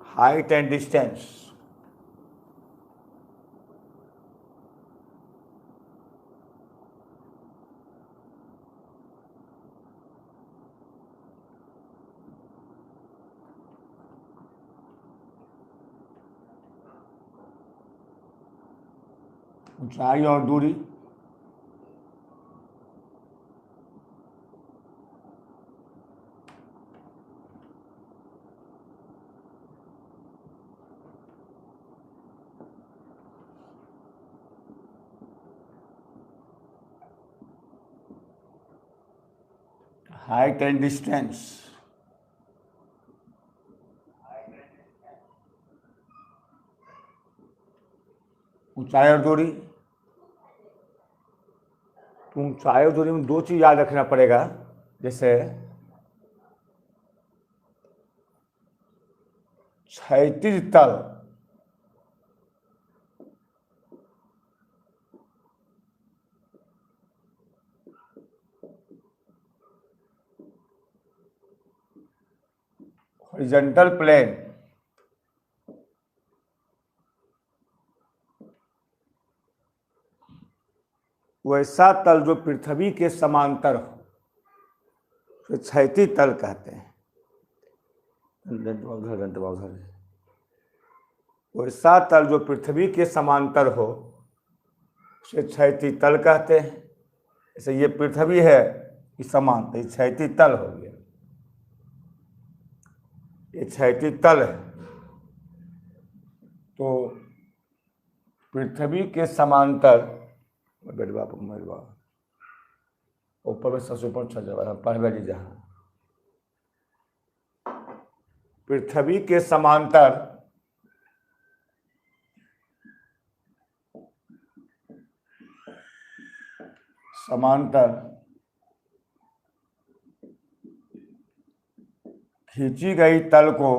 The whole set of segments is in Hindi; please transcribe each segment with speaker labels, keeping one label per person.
Speaker 1: Height and distance. ऊंचाई और दूरी। Height and distance. ऊंचाई और दूरी। तो ऊंचाई और दूरी में दो चीज याद रखना पड़ेगा, जैसे क्षैतिज तल हॉरिजॉन्टल प्लेन वैसा तल जो पृथ्वी के समांतर हो, तो क्षैतिज तल कहते हैं। वैसा तल जो पृथ्वी के समांतर हो उसे क्षैतिज तल कहते हैं। जैसे ये पृथ्वी है, ये समांतर, ये क्षैतिज तल हो गया, ये क्षैतिज तल है। तो पृथ्वी के समांतर ऊपर में सबसे ऊपर पढ़वे जी जहाँ पृथ्वी के समांतर खींची गई तल को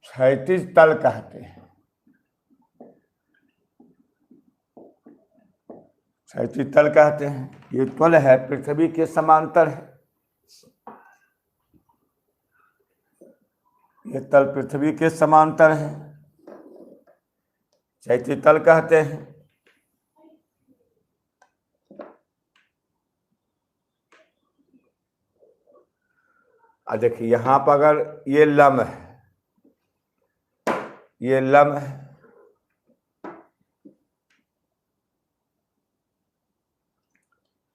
Speaker 1: क्षैतिज तल कहते हैं। क्षैतिज तल कहते हैं। ये तल है पृथ्वी के समांतर है, ये तल पृथ्वी के समांतर है, क्षैतिज तल कहते हैं। देखिए यहां पर अगर ये लम्ब है, ये लम्ब है,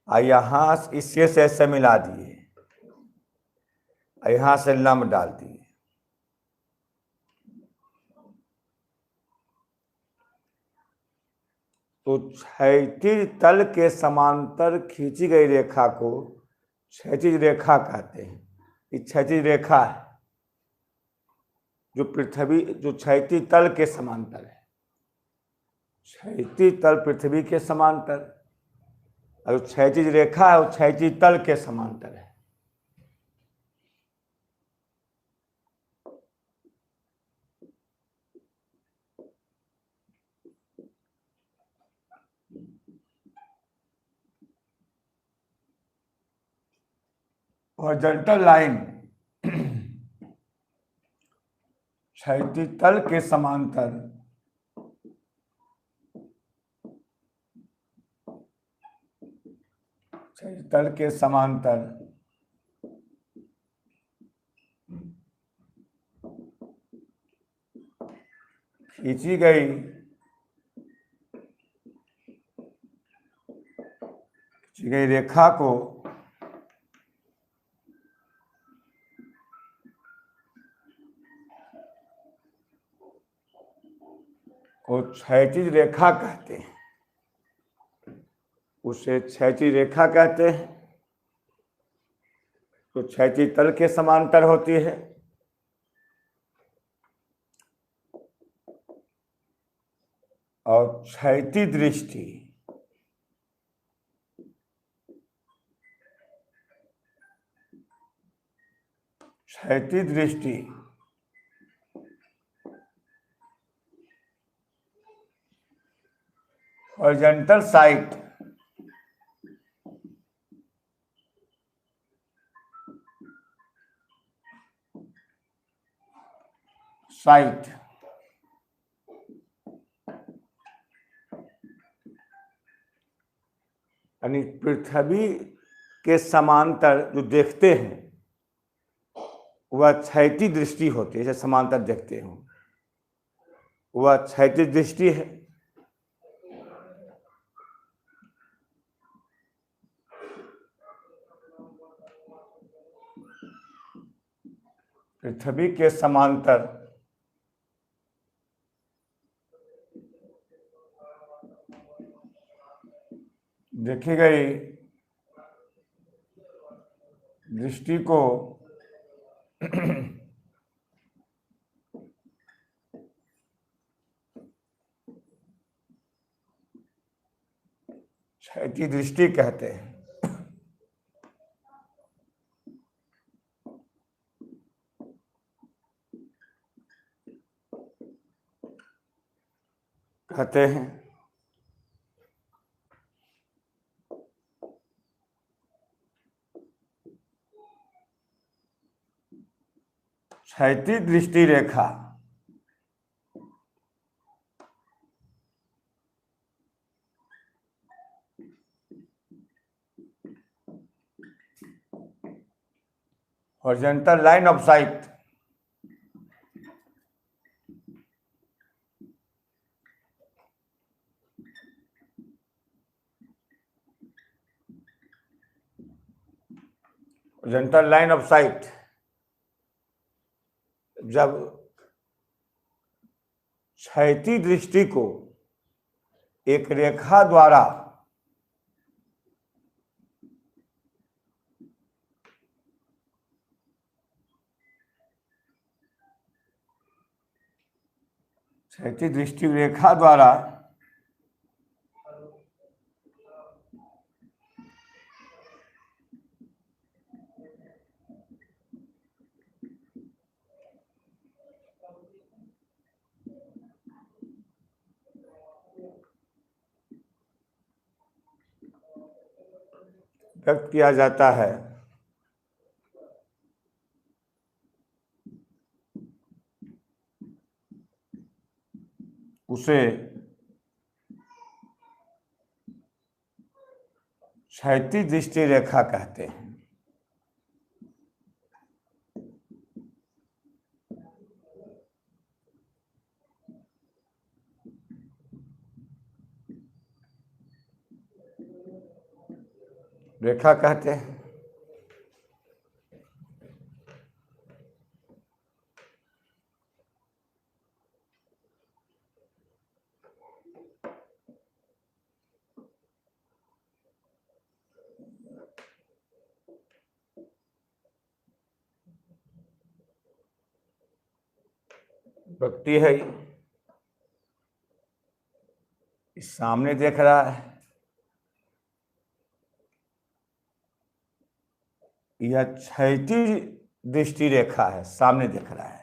Speaker 1: यहां इसके से ऐसे मिला दिए, यहां से लम्ब डाल दिए, तो क्षैतिज तल के समांतर खींची गई रेखा को क्षैतिज रेखा कहते हैं। ये क्षैतिज रेखा है जो क्षैतिज तल के समांतर है। क्षैतिज तल पृथ्वी के समांतर, और क्षैतिज रेखा है वो क्षैतिज तल के समांतर है। हॉरिजॉन्टल लाइन क्षैतिज तल के समांतर क्षैतिज तल के समांतर खींची गई रेखा को क्षैतिज रेखा कहते हैं। उसे क्षैतिज रेखा कहते हैं। तो क्षैतिज तल के समांतर होती है। और क्षैतिज दृष्टि हॉरिजॉन्टल साइड साइट यानी पृथ्वी के समांतर जो देखते हैं वह क्षैतिज दृष्टि होती है। जैसे समांतर देखते हो वह क्षैतिज दृष्टि है। पृथ्वी के समांतर देखी गई दृष्टि को क्षैतिज दृष्टि कहते हैं। क्षैतिज दृष्टि रेखा horizontal line of sight horizontal line of sight जब क्षैतिज दृष्टि को एक रेखा द्वारा क्षैतिज दृष्टि रेखा द्वारा व्यक्त किया जाता है उसे क्षैतिज दृष्टि रेखा कहते हैं। रेखा कहते हैं। व्यक्ति है इस सामने देख रहा है, यह क्षैतिज दृष्टि रेखा है, सामने देख रहा है।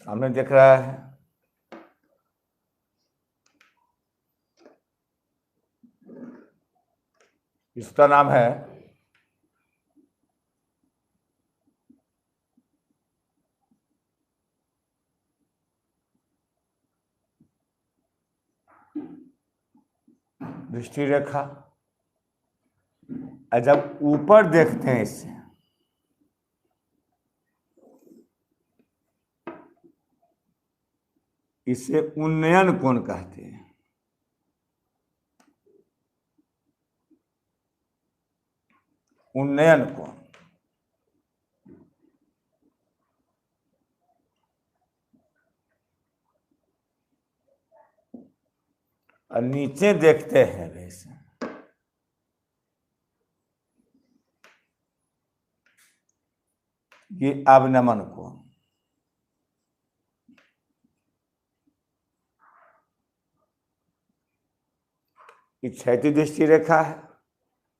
Speaker 1: सामने देख रहा है। इसका नाम है दृष्टि रेखा। जब ऊपर देखते हैं इसे उन्नयन कोण कहते हैं। उन्नयन कोण और नीचे देखते हैं वैसे ये अवनमन कोण। ये क्षैतिज दृष्टि रेखा है।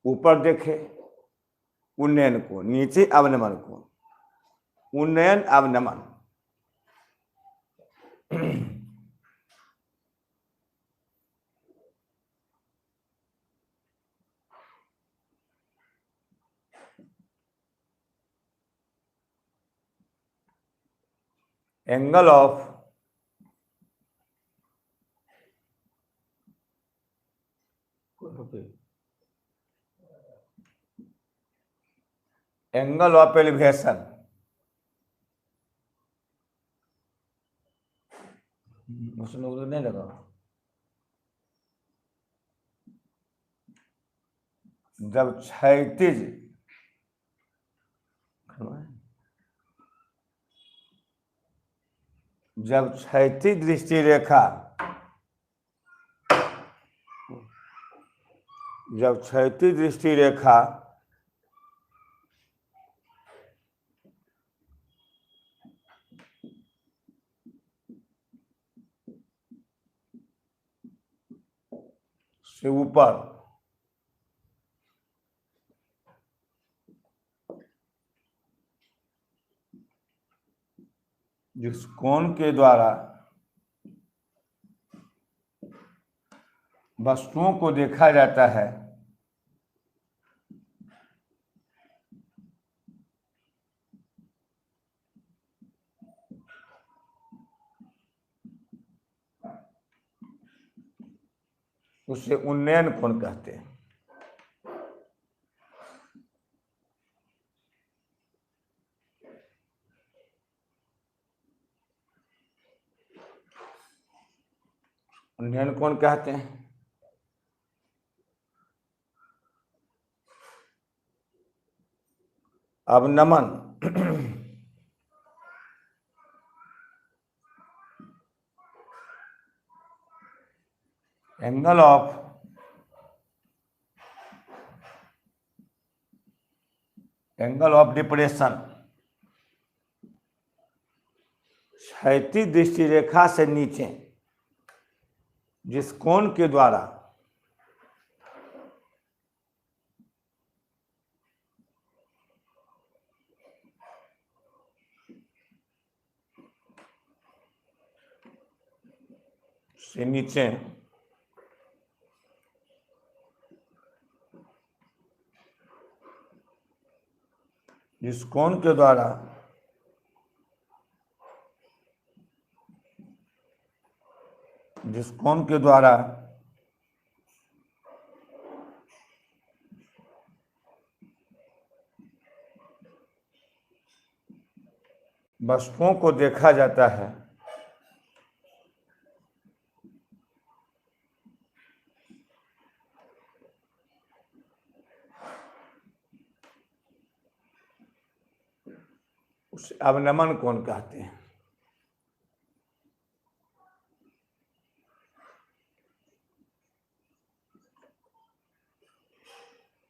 Speaker 1: ऊपर देखे उन्नयन कोण, नीचे अवनमन कोण, उन्नयन अवनमन। Angle of angle of elevation, उसमें उधर नहीं लगा। जब क्षैतिज दृष्टि रेखा, जब क्षैतिज दृष्टि रेखा से ऊपर जिस कोण के द्वारा वस्तुओं को देखा जाता है उसे उन्नयन कोण कहते हैं। उन्नयन कोण कहते हैं। अवनमन एंगल ऑफ डिप्रेशन, क्षैतिज दृष्टि रेखा से नीचे जिस कोण के द्वारा से नीचे जिस कोण के द्वारा वस्तुओं को देखा जाता है उसे अवनमन कोण कहते हैं।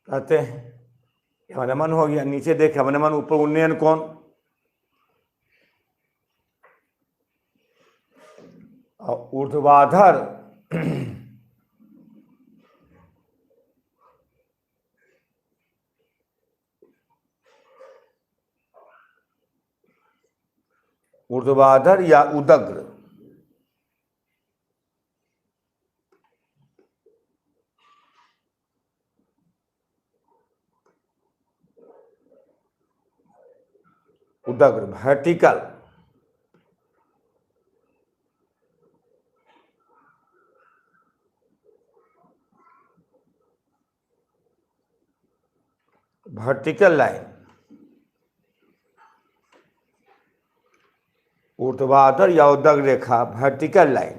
Speaker 1: कहते हैं अवनमन हो गया, नीचे देखे अवनमन, ऊपर उन्नयन कोण। और ऊर्ध्वाधर ऊर्ध्वाधर या उदग्र, उदग्र वर्टिकल, वर्टिकल लाइन, ऊर्ध्वाधर या उदग्र रेखा, वर्टिकल लाइन।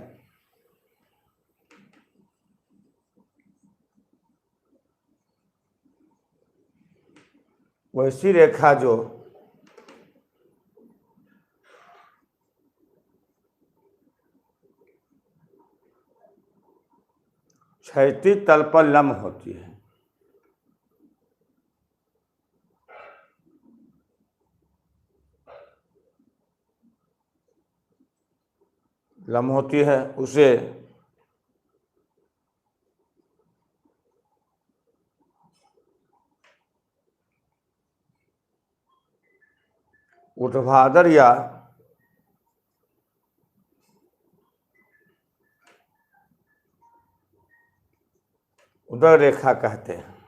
Speaker 1: वैसी रेखा जो क्षैतिज तल पर लंब होती है। लंब होती है उसे ऊर्ध्वाधर या उदर रेखा कहते हैं।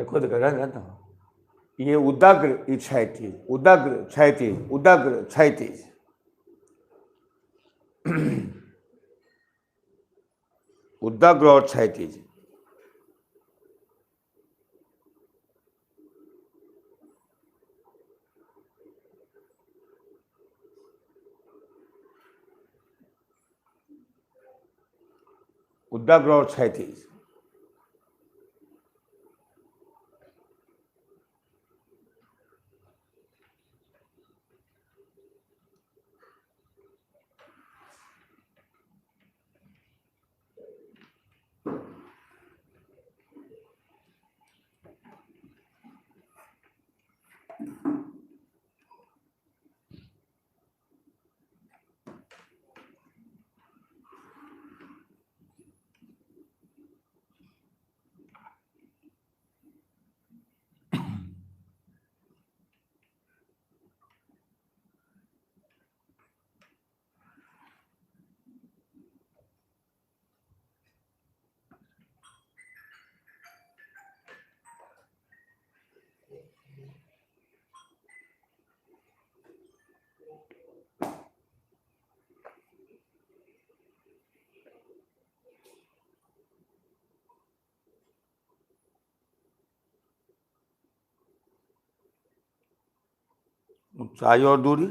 Speaker 1: खुद कर ये उदग्र, ये क्षैतिज, उदग्र क्षैतिज, उदग्र क्षैतिज। उदग्र और क्षैतिज। उदग्र और क्षैतिज। ऊंचाई और दूरी।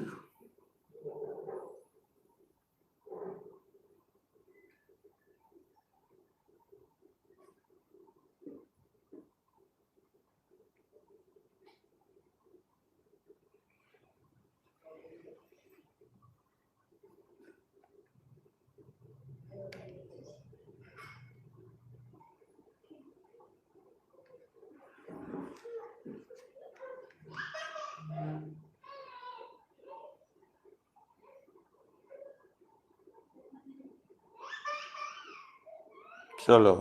Speaker 1: चलो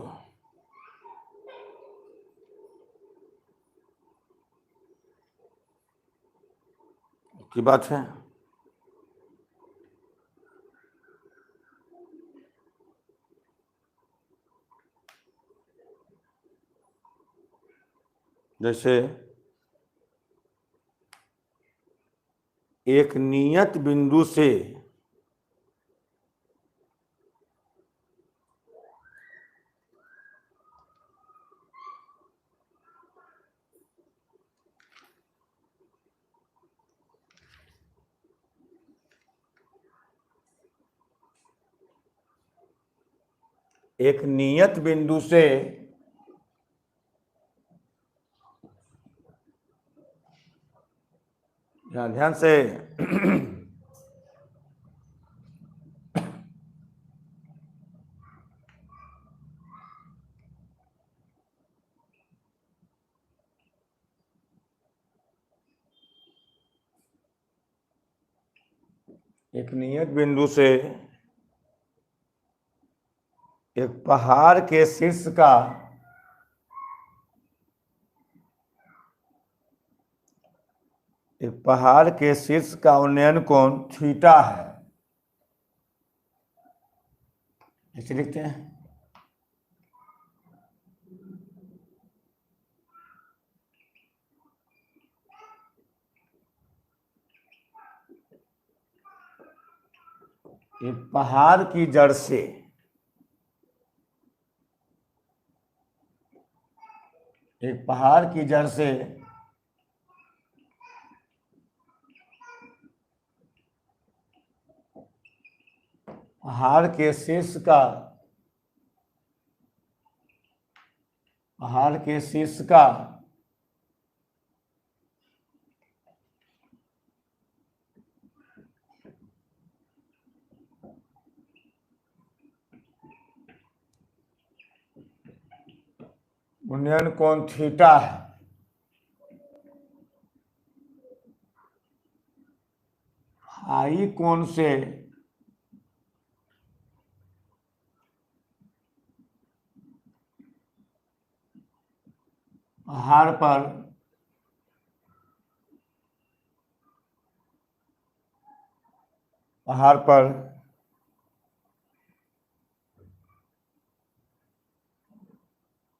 Speaker 1: की बात है। जैसे एक नियत बिंदु से एक नियत बिंदु से ध्यान से एक नियत बिंदु से एक पहाड़ के शीर्ष का उन्नयन कोण थीटा है। ऐसे लिखते हैं। एक पहाड़ की जड़ से पहाड़ के शीर्ष का उन्नयन कोण थीटा है। फाई कोण से पहाड़ पर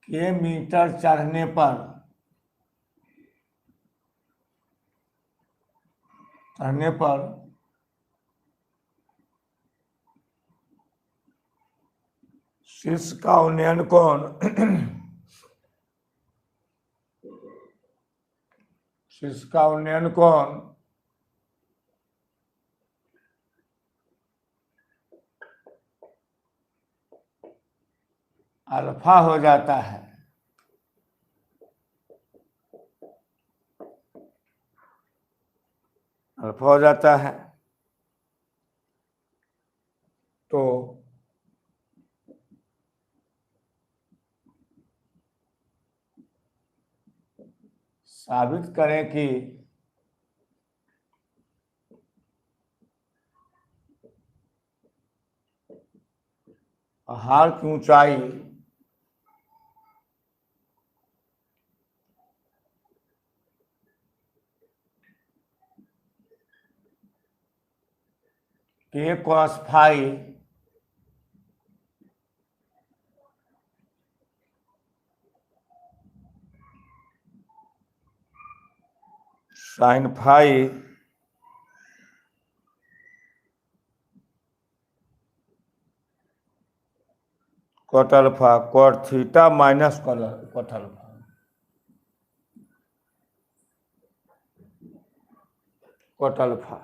Speaker 1: के मीटर चढ़ने पर शीर्ष का उन्नयन कोण अल्फा हो जाता है। तो साबित करें कि पहाड़ की ऊंचाई के cos phi sine phi cot alpha cot theta minus cot alpha.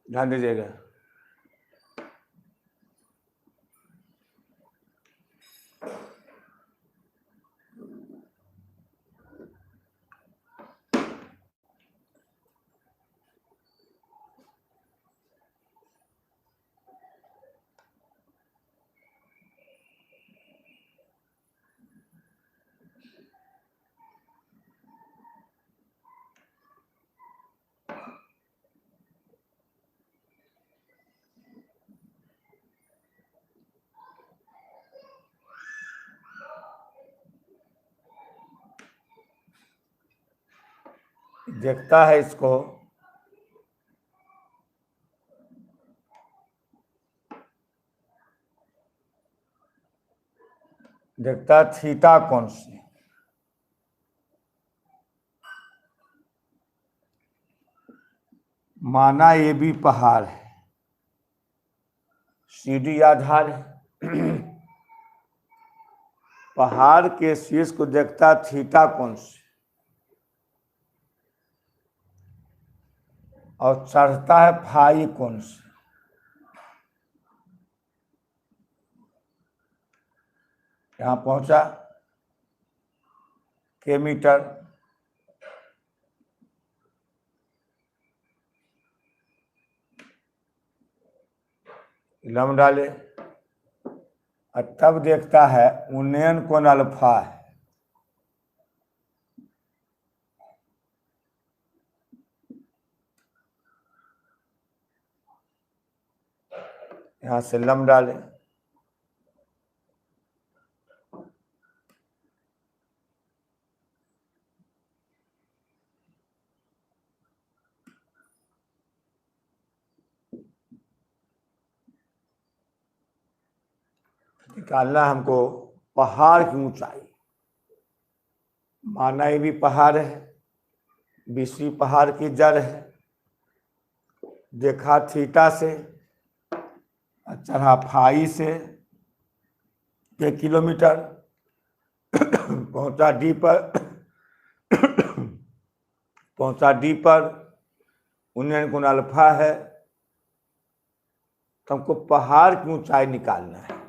Speaker 1: ध्यान दीजिएगा। देखता है इसको देखता थीटा कोण से। माना ये भी पहाड़ है, सीधी आधार है। पहाड़ के शीर्ष को देखता थीटा कोण से और चढ़ता है फाई कोण से। यहां पहुंचा के मीटर, लम डाले और तब देखता है उन्नयन कोण अल्फा है। यहां से लम डाले, निकालना हमको पहाड़ की ऊंचाई। माना ये भी पहाड़ है, बीसी पहाड़ की जड़ है, देखा थीटा से, चढ़ा फाई से के किलोमीटर, पहुंचा डी पर उन्नयन कोण अल्फा है। तो हमको पहाड़ की ऊंचाई निकालना है।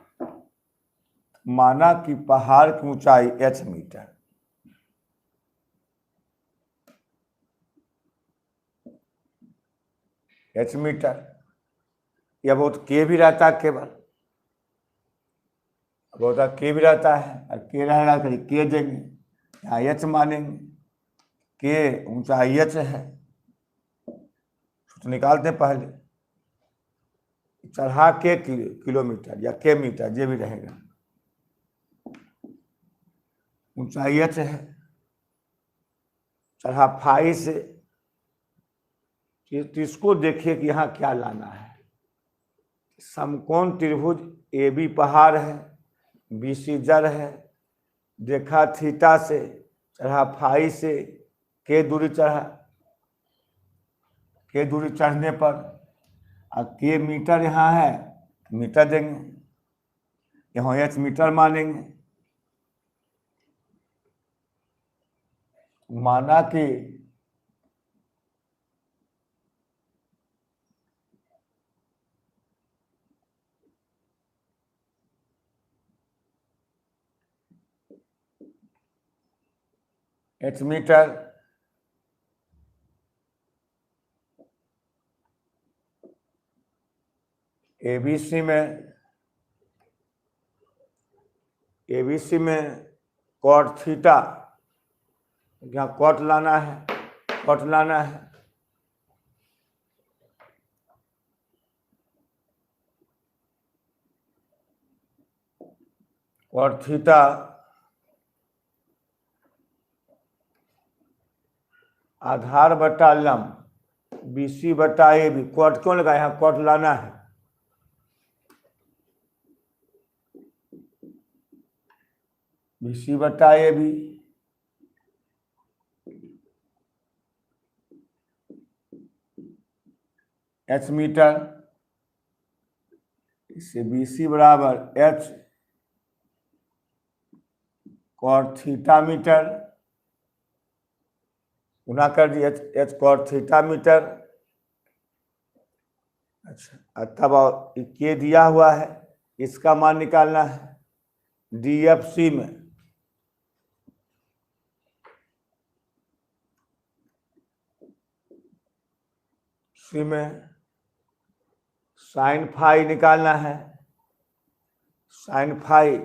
Speaker 1: माना कि पहाड़ की ऊंचाई h मीटर, या बहुत के भी रहता है, केवल बहुत के भी रहता है और के रहेगा कहीं के देंगे, यहाँ h मानेंगे, के ऊंचाई h है। तो निकालते हैं पहले। चढ़ा के किलोमीटर या के मीटर जो भी रहेगा। ऊंचाई h है, चढ़ा फाई से। तो इसको देखिए कि यहाँ क्या लाना है। समकोण त्रिभुज ए बी पहाड़ है, BC जड़ है, देखा थीटा से, चढ़ा फाई से, के दूरी चढ़ने पर के मीटर यहाँ है, मीटर देंगे, यहाँ h मीटर मानेंगे। माना कि h मीटर ABC में कॉट थीटा, यहाँ कॉट लाना है, कॉट थीटा आधार बटा लंब BC बटा AB। कॉट क्यों लगा, यहाँ कॉट लाना है। BC बटा AB, h मीटर, इससे BC बराबर h कॉट थीटा मीटर, गुना कर दिए h कॉट थीटा मीटर। अच्छा, तब के दिया हुआ है, इसका मान निकालना है। DFC में साइन फाई निकालना है। साइन फाई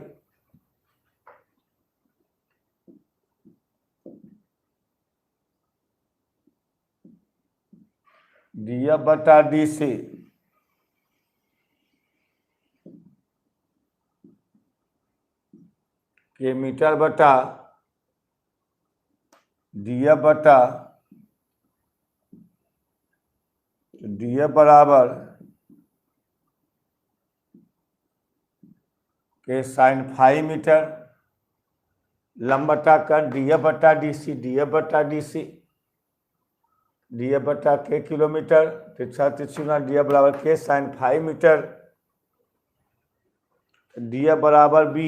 Speaker 1: DF बटा DC, के मीटर बटा DF बटा DF बराबर के साइन फाई मीटर, लंब बटा कर DF बटा DC, DF बटा DC, DF बटा के किलोमीटर, तिरछा तिरछी गुना DF बराबर के साइन फाई मीटर, DF बराबर B,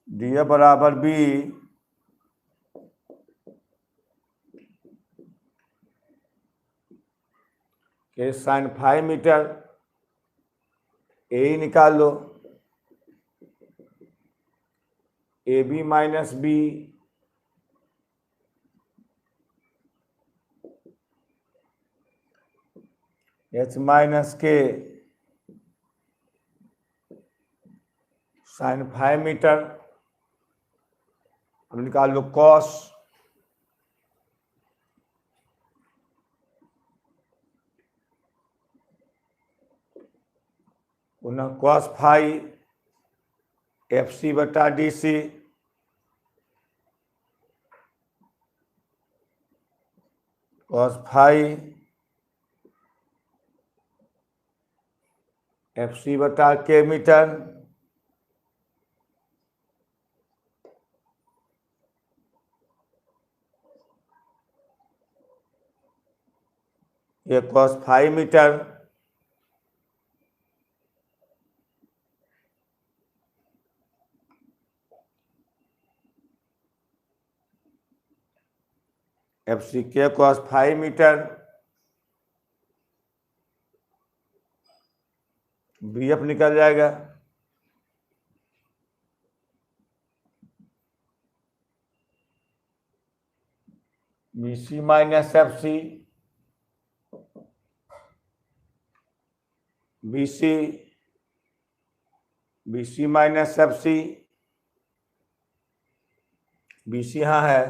Speaker 1: DF बराबर B के साइन फाई मीटर। ए निकाल लो, AB minus B H minus के साइन फाई मीटर। अब निकाल लो कॉस, पुनः कॉस फाई FC बटा DC, कॉस फाई FC बटा के मीटर, ये कॉस फाई मीटर। FC के कॉस फाई मीटर, BF निकल जाएगा। BC minus FC, BC minus FC, BC यहाँ है,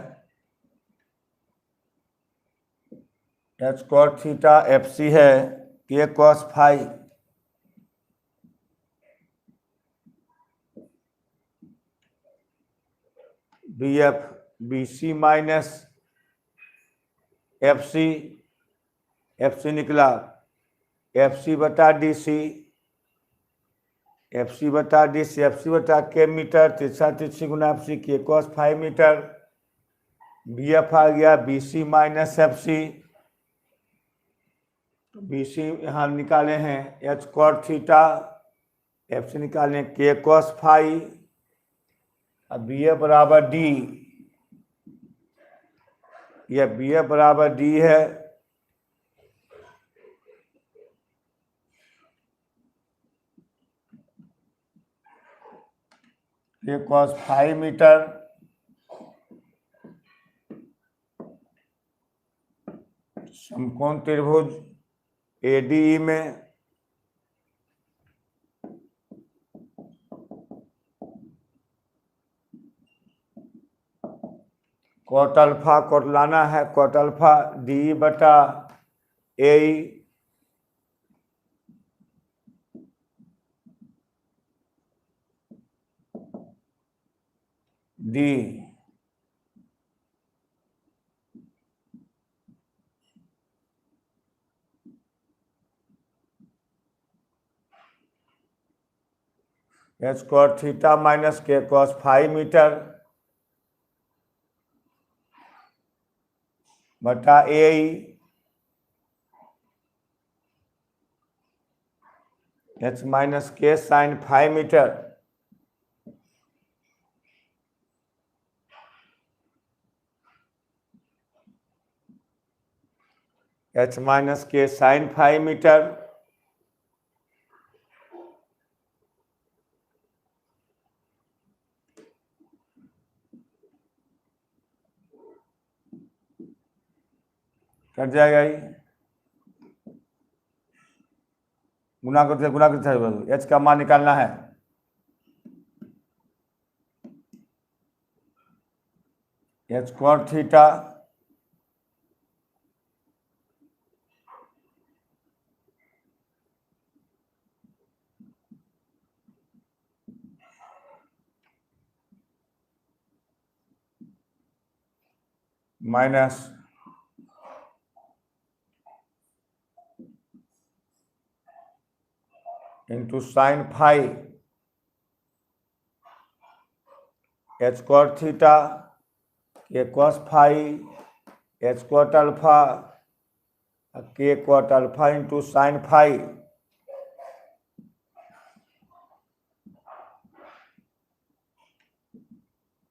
Speaker 1: एच कॉट थीटा एफ सी है के cos phi B F B C minus F C निकला एफ सी बटा डी सी एफ सी बटा डी सी एफ सी बटा के मीटर तिरछा तिरछी गुना एफ सी के कॉस 5 मीटर बी एफ आ गया B C minus F C B C यहाँ निकाले हैं H cot theta F C निकाले के कॉस फाई अब बी एफ बराबर डी यह बी एफ बराबर डी है के कॉस 5 मीटर समकोण त्रिभुज एडीई में कॉट अल्फा कॉट लाना है कॉट अल्फा डी बटा A D H cot theta minus के कॉस 5 मीटर बटा ए एच माइनस के साइन 5 मीटर एच माइनस के साइन 5 मीटर कट जाएगा ये गुना करते एच का मान निकालना है H cot theta minus into sine phi H cot theta के cos phi H cot alpha के cot alpha into sine phi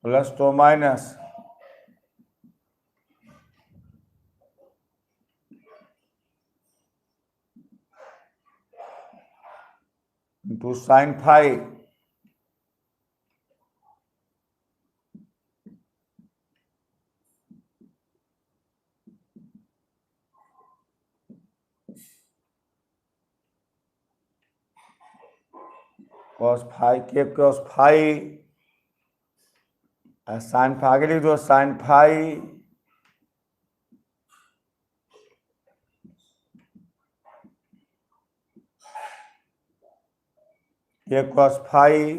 Speaker 1: plus तो minus into sine phi cos phi के कॉस फाई साइन फाई आगे लिख दो साइन फाई के cos phi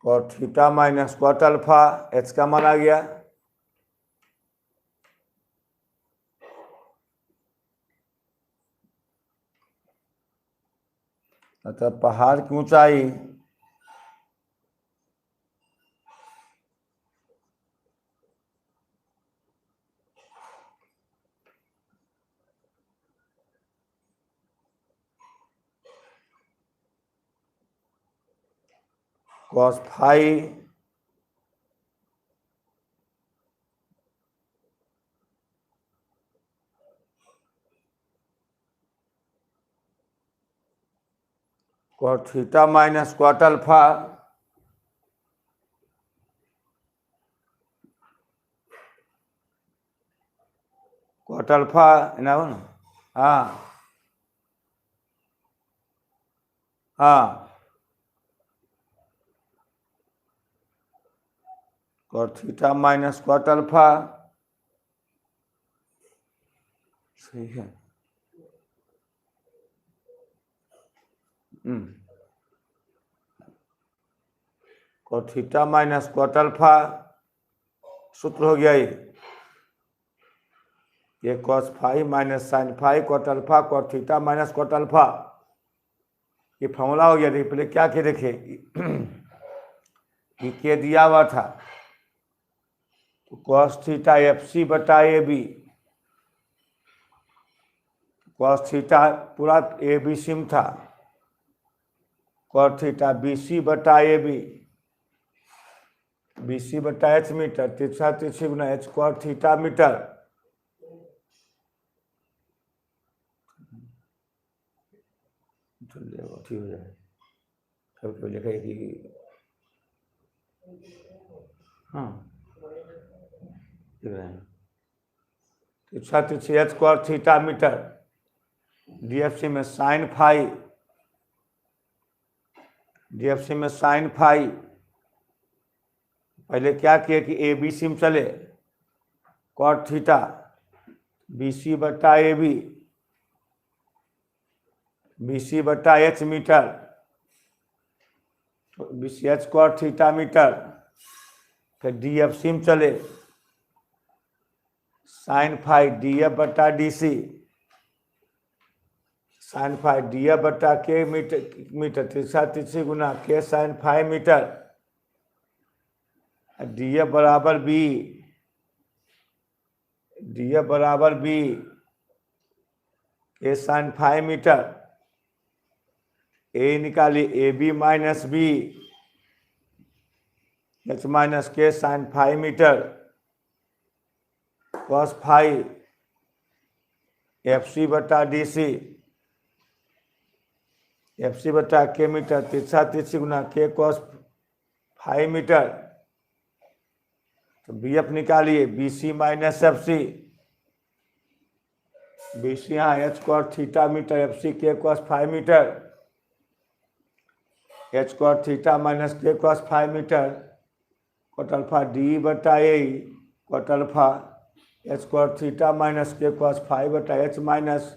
Speaker 1: cot theta minus cot alpha H का मान आ गया अतः पहाड़ की ऊंचाई cos phi cot theta minus cot alpha cot alpha ना हाँ हाँ, cot theta minus cot alpha, सही है। cot theta minus cot alpha सूत्र हो गया ये cos five minus sine five cot alpha cot theta minus cot alpha, ये फॉर्मूला हो गया। देखिए पहले क्या के देखे कि के दिया हुआ था तो cos थीटा एफ सी बटा ए बी, cos थीटा पूरा ए बी सी में था, cot थीटा बी सी बटा ए बी, बी सी बटा एच मीटर, तिरछा तिरछी गुना एच cot थीटा मीटर, ठीक हो जाए। कभी लिखे कि हाँ तिरछा तिरछी H cot theta metre, DFC में साइन फाइव, डीएफसी में साइन फाइव, पहले क्या किए कि ए बी सी में चले, cot थीटा बी सी बटा ए बी, बी सी बटा एच मीटर, तो B C H cot theta metre, फिर डी एफ सी में चले, साइन फाइव डी एफ बटा D C, sine five D F बटा के मीटर तिरछा तिरछी गुना के sine five metre, D F बराबर बी, डी एफ बराबर बी के साइन फाइव मीटर, ए निकालिए A B minus B H minus के sine five metre, cos five F C बटा डी सी, एफ सी बटा के मीटर तिरछा तिरछी गुना के cos फाइव मीटर, तो बी एफ निकालिए B C minus F C, B C यहाँ H cot theta metre, F C के cos five metre, H cot theta minus के cos five metre, cot alpha D बटा A cot alpha H cot theta minus के cos फाइव बटा एच माइनस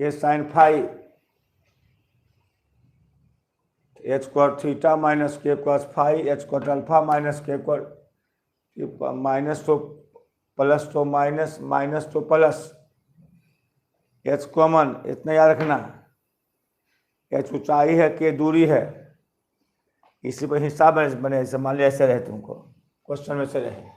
Speaker 1: के sine five, H cot theta minus के cos five, H cot alpha minus के cot माइनस तो प्लस तो माइनस, माइनस तो प्लस, एच कॉमन इतना याद रखना, एच ऊंचाई है के दूरी है, इसी पर हिसाब बने, ऐसे मान लिया ऐसे रहे, तुमको क्वेश्चन में से रहे।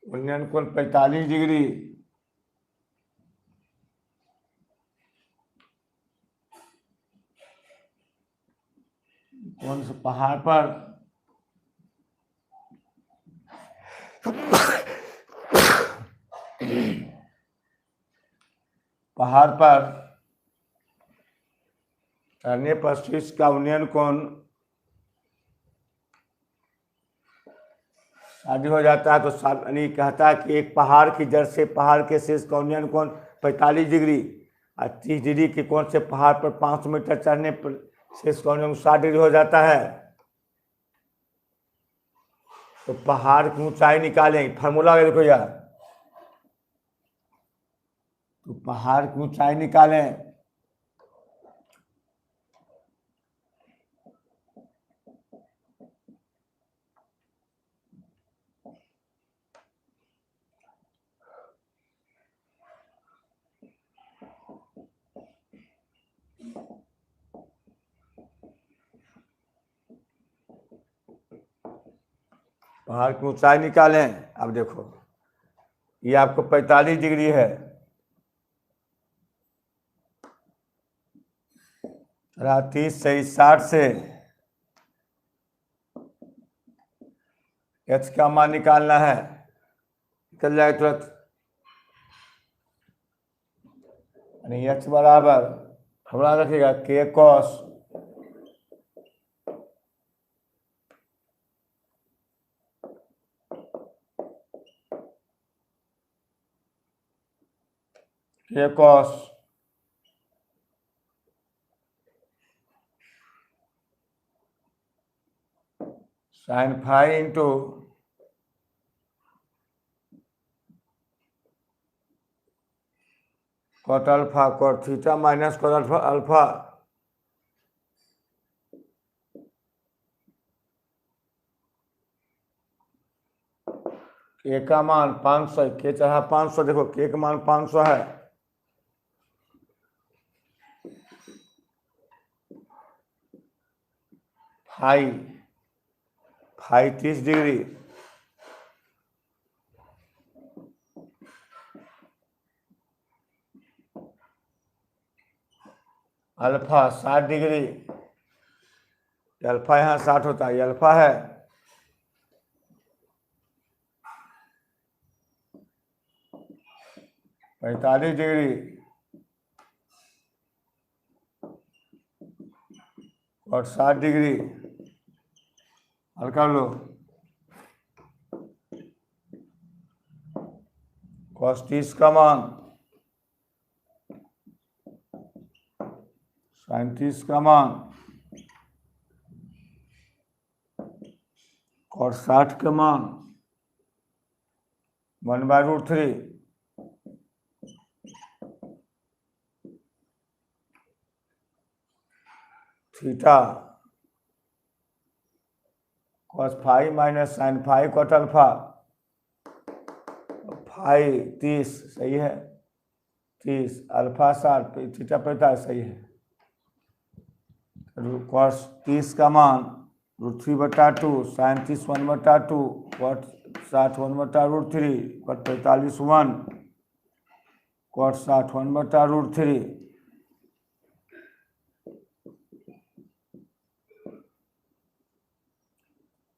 Speaker 1: उन्नयन कोण 45 डिग्री, कौन से पहाड़ पर पहाड़ पर चढ़ने पर शीर्ष का उन्नयन कोण शादी हो जाता है, तो यानी कहता है कि एक पहाड़ की जड़ से पहाड़ के शीर्ष का उन्नयन कोण 45 डिग्री, और 30 डिग्री के कोण से पहाड़ पर 500 मीटर चढ़ने पर शीर्ष का उन्नयन 60 डिग्री हो जाता है। तो पहाड़ की ऊंचाई निकालें, फार्मूला देखो यार, तो पहाड़ की ऊंचाई निकालें, पहाड़ की ऊंचाई निकालें, अब देखो ये आपको 45 डिग्री है, रहा 30 से 60 से एच का मान निकालना है, निकल जाए तुरंत। यानी एच बराबर हमारा रखिएगा के cos sin phi into cot alpha cot theta minus cot alpha alpha के का मान 500, के चढ़ा 500, देखो के का मान 500 है, phi phi 30 degree, alpha 60 degree, alpha यहाँ 60 होता है, ये अल्फा है, पैंतालीस डिग्री और 60 डिग्री, हल कर लो, cos 30 का मान sin 30 का मान और 60 का मान 1/√3 theta cos phi minus sin phi cot alpha, phi 30 सही है, 30 अल्फा 60 थीटा 45 सही है, cos 30 का मान √3/2 sin 30 1/2 cot 60 1/√3 cot 45 1 cot 60 1/√3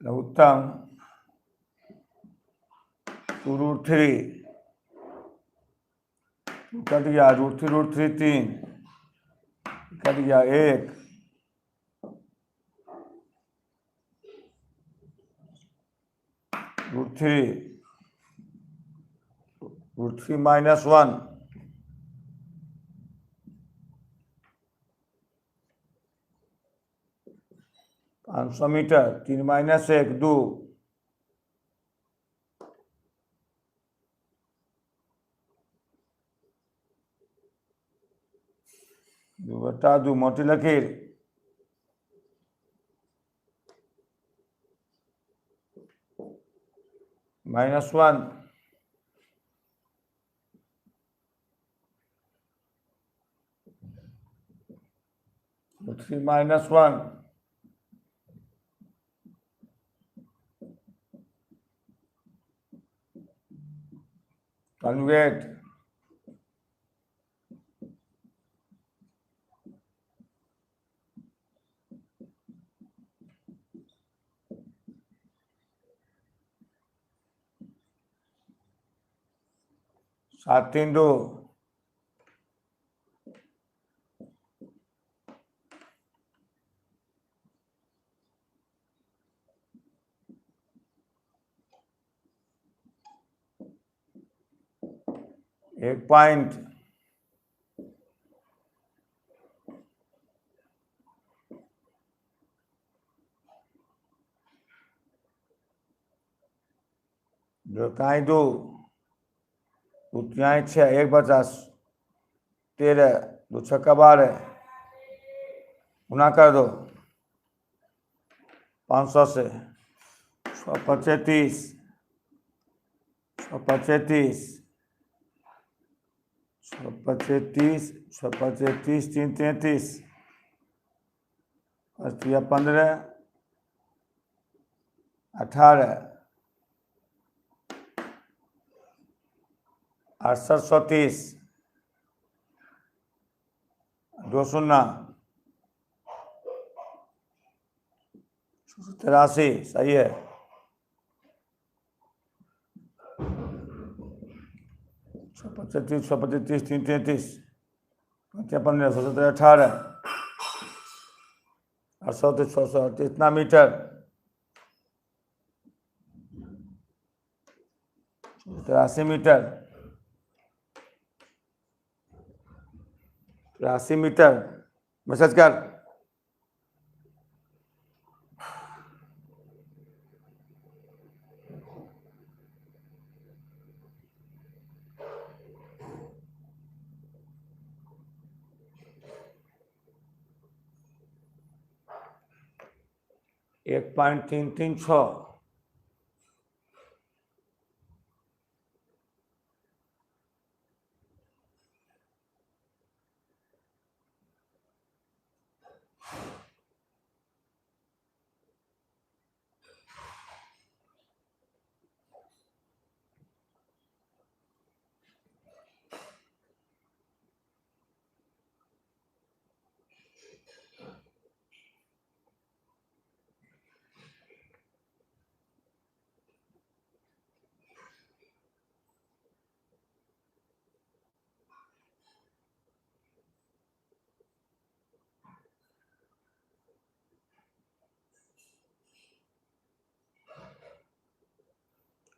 Speaker 1: लघुत्तम 2√3 cut गया, √3 3 कट गया 1 √3 माइनस 1 500 मीटर, 3 माइनस 1 2 2/2 मोटी लकीर, -1 3 - 1 कन्वेट सात 3 2 1 पॉइंट जो काई 2 यहाँ 6 1 50 13 2 छक्का 12 गुना कर दो 500 से 135 135 135 135 3 33 15 18 6830, 2 शून्य, 83, सही है। 625, 625, 333, 55, 17, 18, 838, 638, इतना मीटर, 83 मीटर, 83 मीटर, मैसेज कर। एक 1.336,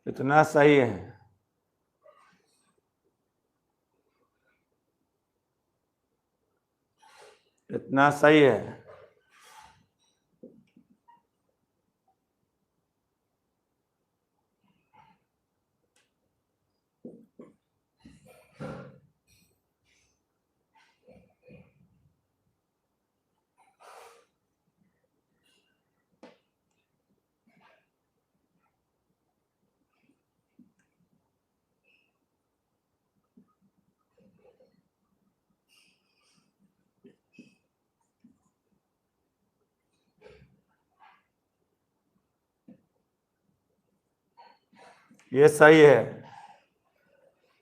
Speaker 1: इतना सही है। इतना सही है। ये सही है।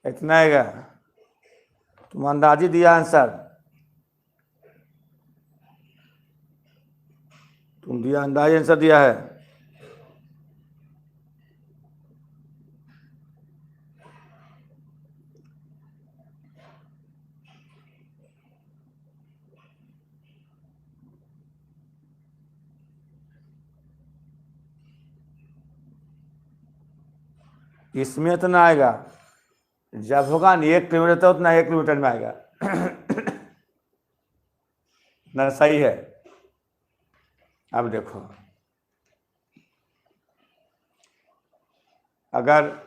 Speaker 1: इतना आएगा। तुम अंदाजी दिया आंसर, तुम दिया अंदाजी आंसर दिया है। इसमें इतना आएगा, जब होगा नहीं 1 किलोमीटर तो उतना 1 किलोमीटर में आएगा। ना सही है। अब देखो, अगर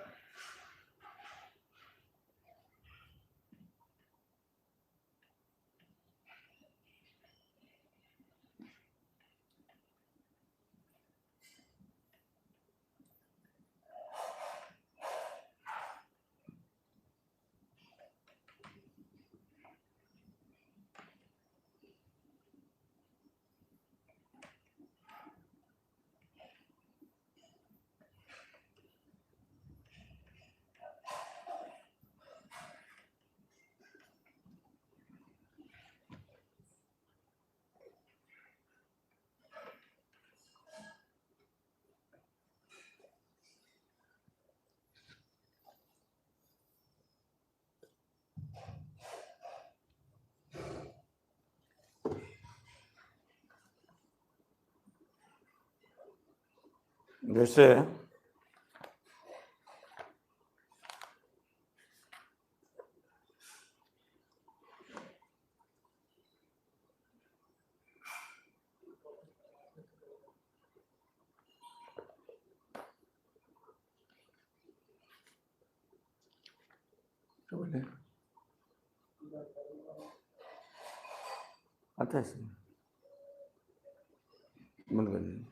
Speaker 1: जैसे बोले आता है इसमें, बंद कर दीजिए,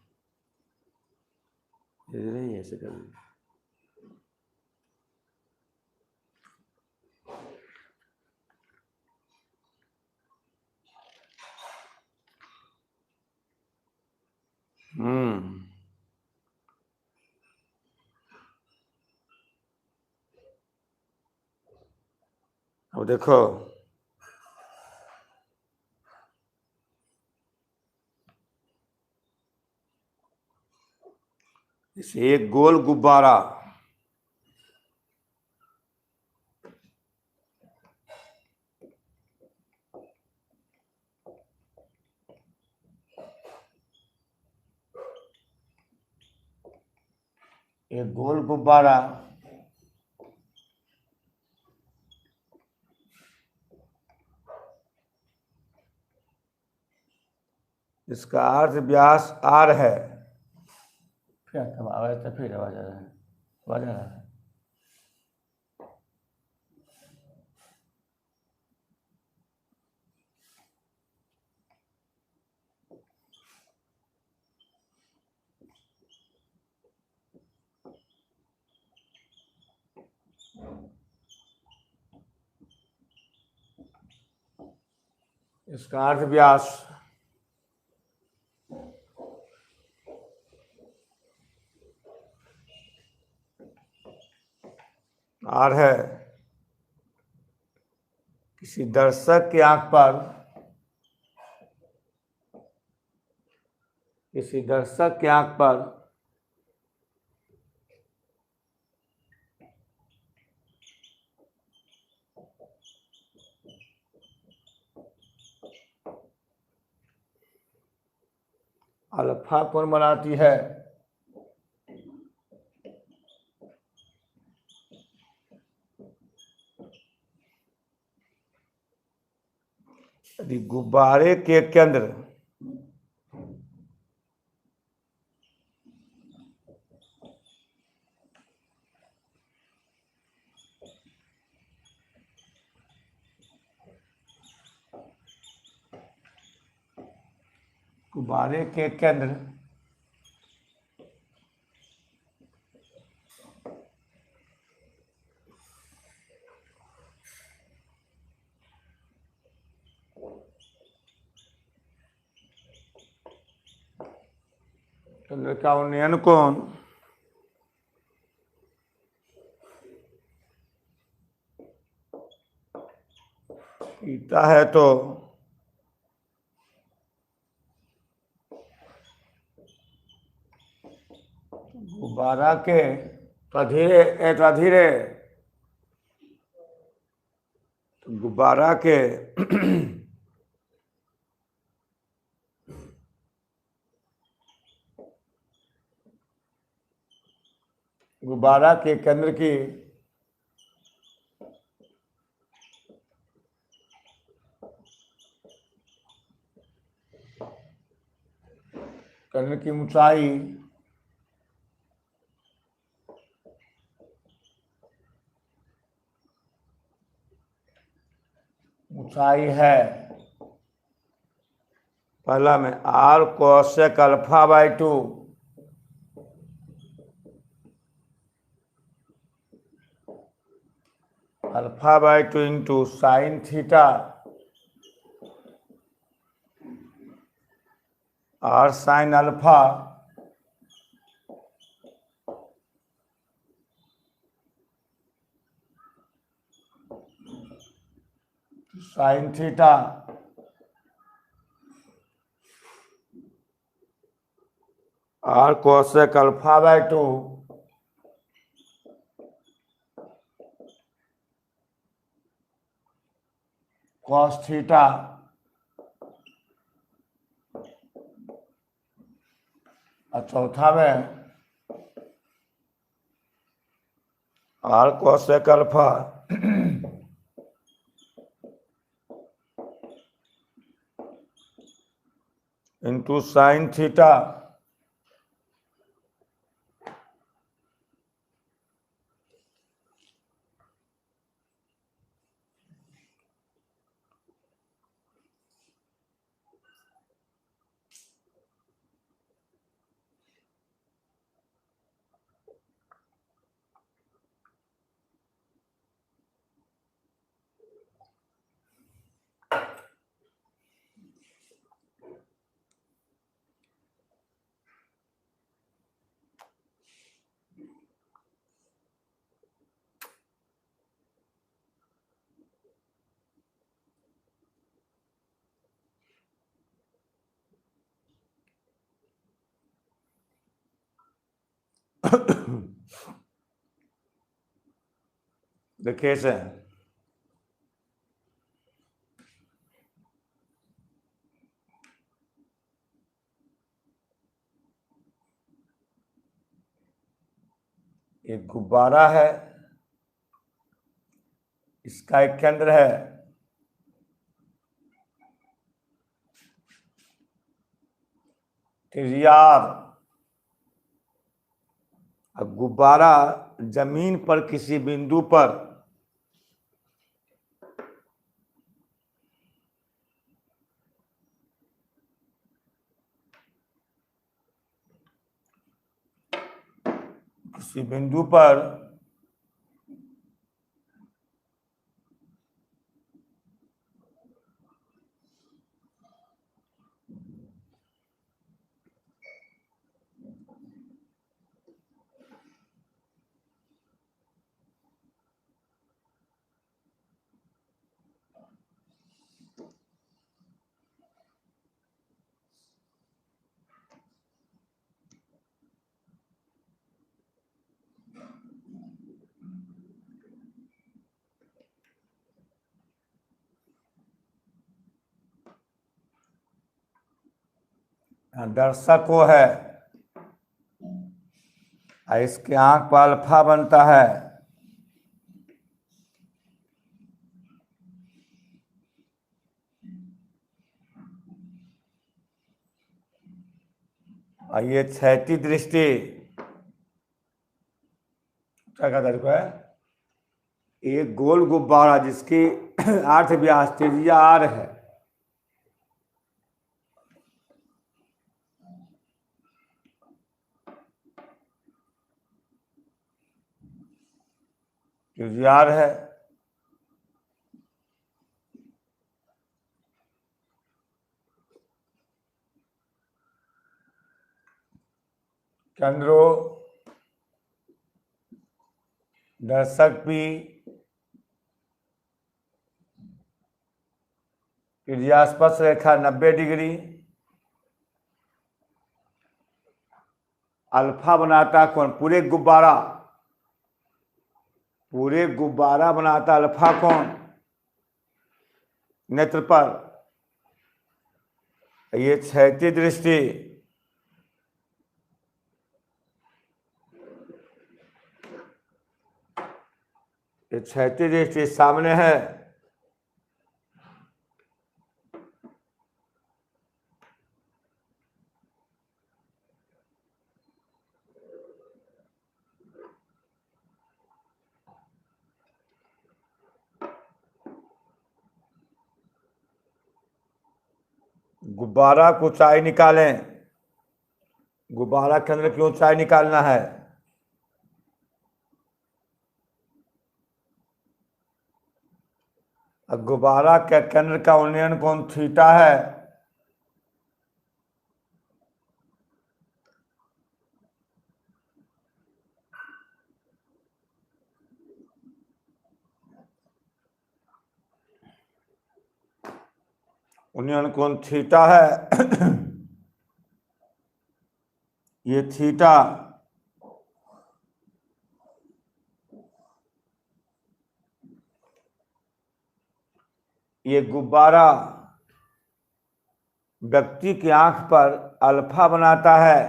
Speaker 1: नहीं ऐसे कर दीजिए। अब देखो इसे एक गोल गुब्बारा एक गोल गुब्बारा इसका अर्ध व्यास r है। फिर आवाज तो फिर आवाज आ रहा है, आवाज आ रहा है। इसका अर्ध व्यास r है। किसी दर्शक की आंख पर अल्फा कोण बनाती है। यदि गुब्बारे के केंद्र गुब्बारे के केंद्र केंद्र का उन्नयन कोण थीटा है तो गुब्बारा के धीरे गुब्बारा के गुब्बारा के केंद्र की ऊंचाई है पहला में r cosec α/2 α/2 into sine theta r sine alpha sine theta r cosec α/2 cos theta और चौथा में r cosec alpha into sine theta देखिए इसे एक गुब्बारा है, इसका एक केंद्र है, त्रिज्यार। अब गुब्बारा जमीन पर किसी बिंदु पर किसी बिंदु पर दर्शक को है, इसके आंख पर अल्फा बनता है, और ये क्षैतिज दृष्टि क्या कहता है, एक गोल गुब्बारा जिसकी 8 व्यास त्रिज्या r है, त्रिज्या r है, केंद्रो दर्शक भी त्रिज्या स्पर्श रेखा 90 डिग्री, अल्फा बनाता कौन, पूरे गुब्बारा बनाता अल्फा कौन, नेत्र पर। ये क्षैतिज दृष्टि, ये क्षैतिज दृष्टि सामने है, गुब्बारा की ऊंचाई निकालें, गुब्बारा केंद्र की ऊंचाई निकालना है, अब गुब्बारा के केंद्र का उन्नयन कोण थीटा है, उन्नयन कोण थीटा है। ये थीटा ये गुब्बारा व्यक्ति की आंख पर अल्फा बनाता है,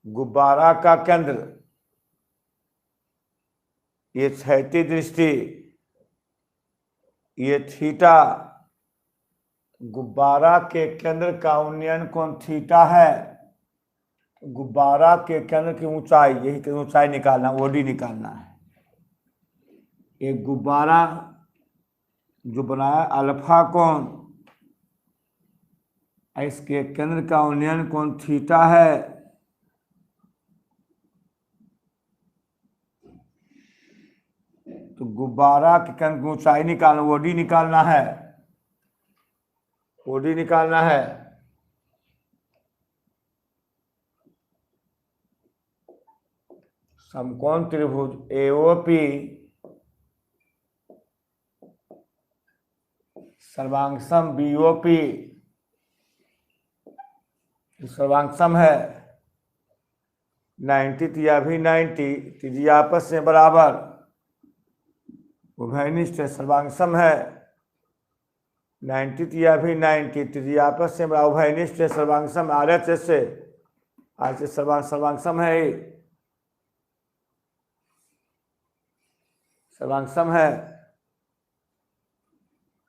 Speaker 1: गुब्बारा का केंद्र ये क्षैतिज दृष्टि, ये थीटा, गुब्बारा के केंद्र का उन्नयन कोण थीटा है, गुब्बारा के केंद्र की ऊंचाई, यही ऊंचाई निकालना, ओडी निकालना है। एक गुब्बारा जो बनाया अल्फा कोण, इसके केंद्र का उन्नयन कोण थीटा है, तो गुब्बारा के केंद्र की ऊंचाई निकालना, ओडी निकालना है, ओडी निकालना है। समकोण त्रिभुज एओपी सर्वांगसम बीओपी, सर्वांगसम है, 90 तिया भी 90, त्रिज्या आपस में बराबर, उभयनिष्ठ सर्वांग सम है। 90 तिया भी 90, त्रिज्या आपस में बराबर, उभयनिष्ठ सर्वांग सम। RHS से RHS सर्वांग सम है, सर्वांग सम है।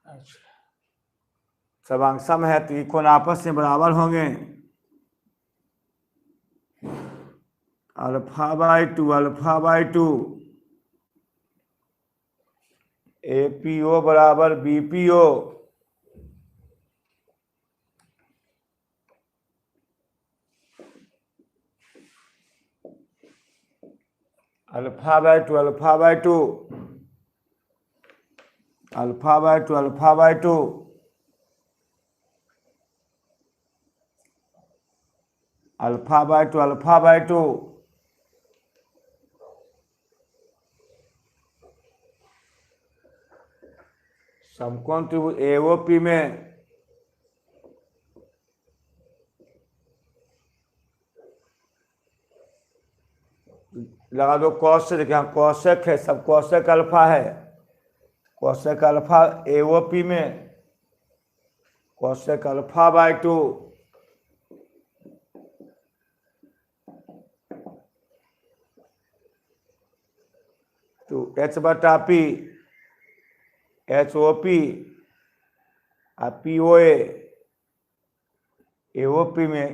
Speaker 1: अच्छा, सर्वांग सम है, त्रिकोण आपस में बराबर होंगे। α/2 α/2 APO बराबर BPO, α/2 α/2 α/2 α/2 α/2 α/2 समकोण त्रिभुज AOP में लगा दो कौश से। देखिए यहाँ कौशक है, सब कौशक अल्फा है, कौशक अल्फा AOP में कौशक α/2 तो H/P HOP POA AOP में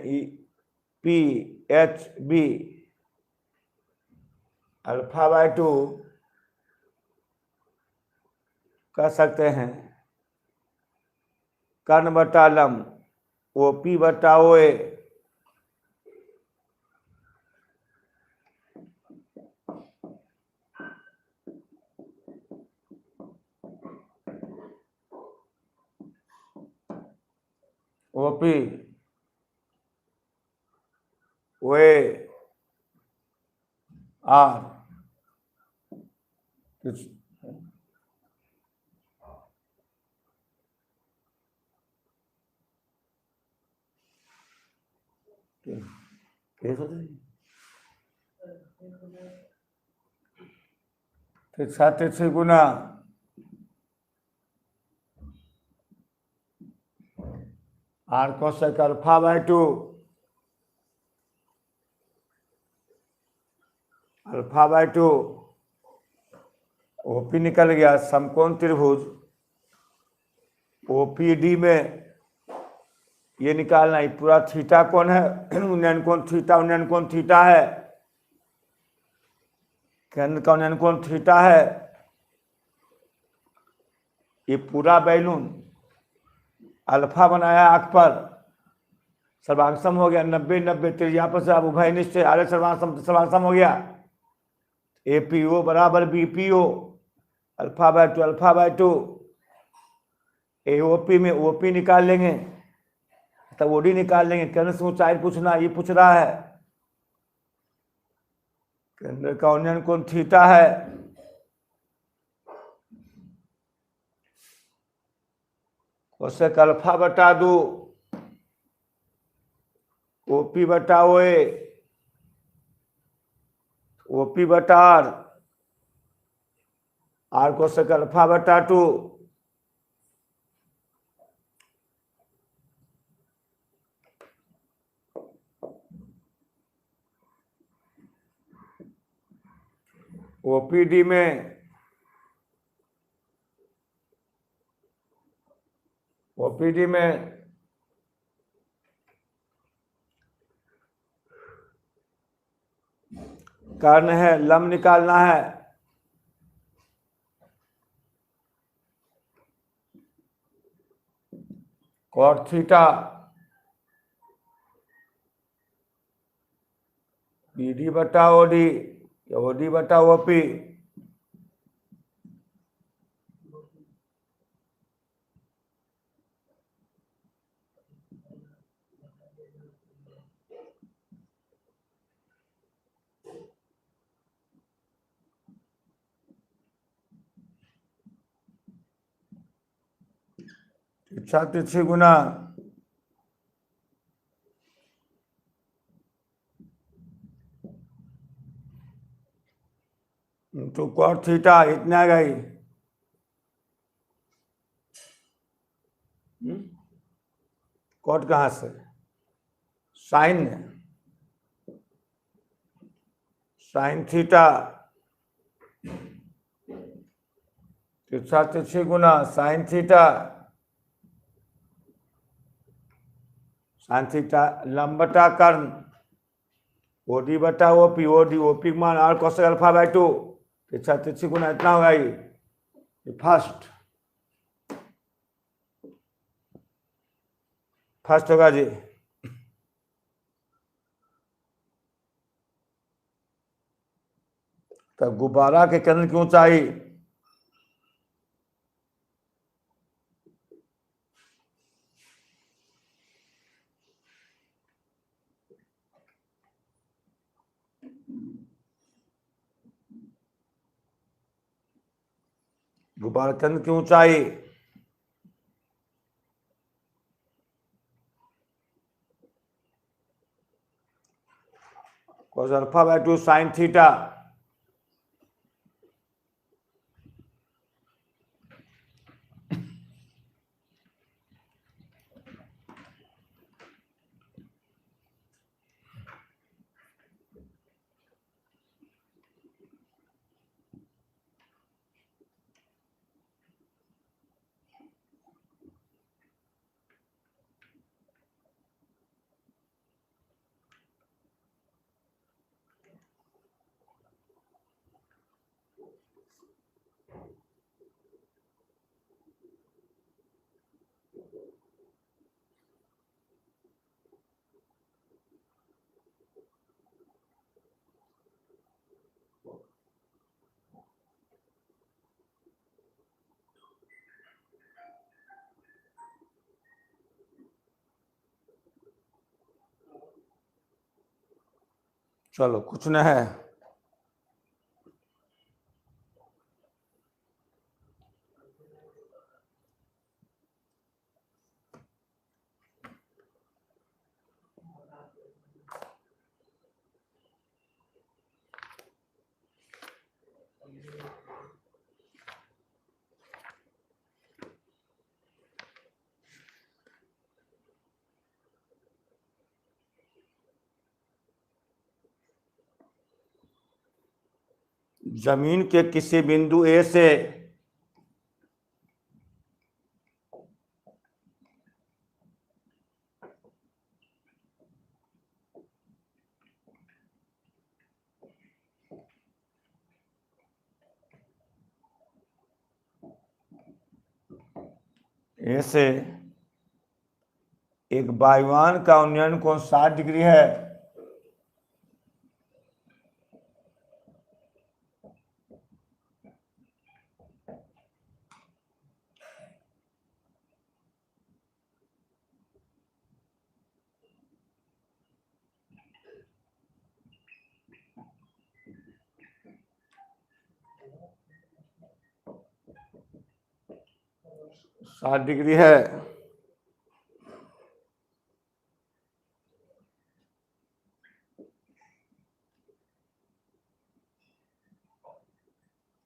Speaker 1: PHB α/2 कह सकते हैं। कर्ण बटा लंब OP/OA OP OA R फिर 7 गुना R कौशक α/2 α/2 OP निकल गया। समकोण त्रिभुज OPD में ये निकालना, ये पूरा थीटा कोण है, उन्नयन कोण थीटा है, केंद्र का उन्नयन कोण थीटा है। ये पूरा बैलून अल्फा बनाया आंख पर, सर्वांग सम हो गया। 90-90 त्रिज्या पर से अब उभयनिष्ठ RHS सर्वांग सम हो गया। APO बराबर BPO α/2 α/2 AOP में OP निकाल लेंगे, तब OD निकाल लेंगे। केंद्र से ऊंचाई पूछना, ये पूछ रहा है। केंद्र का उन्नयन कोण थीटा है, cosec α/2 OP/OA OP/R R cosec α/2 OPD में कर्ण है, लंब निकालना है। cot थीटा BD/OD या OD/OP तिरछा गुना तो कॉट थीटा इतना आ गई, कॉट कहाँ से, साइन, साइन थीटा तिरछा तिरछी गुना साइन थीटा, साइन थीटा लंब बटा कर्ण, ओडी बटा ओपी, ओडी ओपी का मान आर कोसेक अल्फा बाई 2, तिरछा तिरछी गुना इतना होगा ये फर्स्ट होगा जी। तब गुब्बारा के केंद्र की ऊंचाई गुब्बारा केंद्र की ऊंचाई cos alpha by 2 sine theta, चलो कुछ न है, जमीन के किसी बिंदु ए से एक वायुयान का उन्नयन कोण 60 डिग्री है, साठ डिग्री है,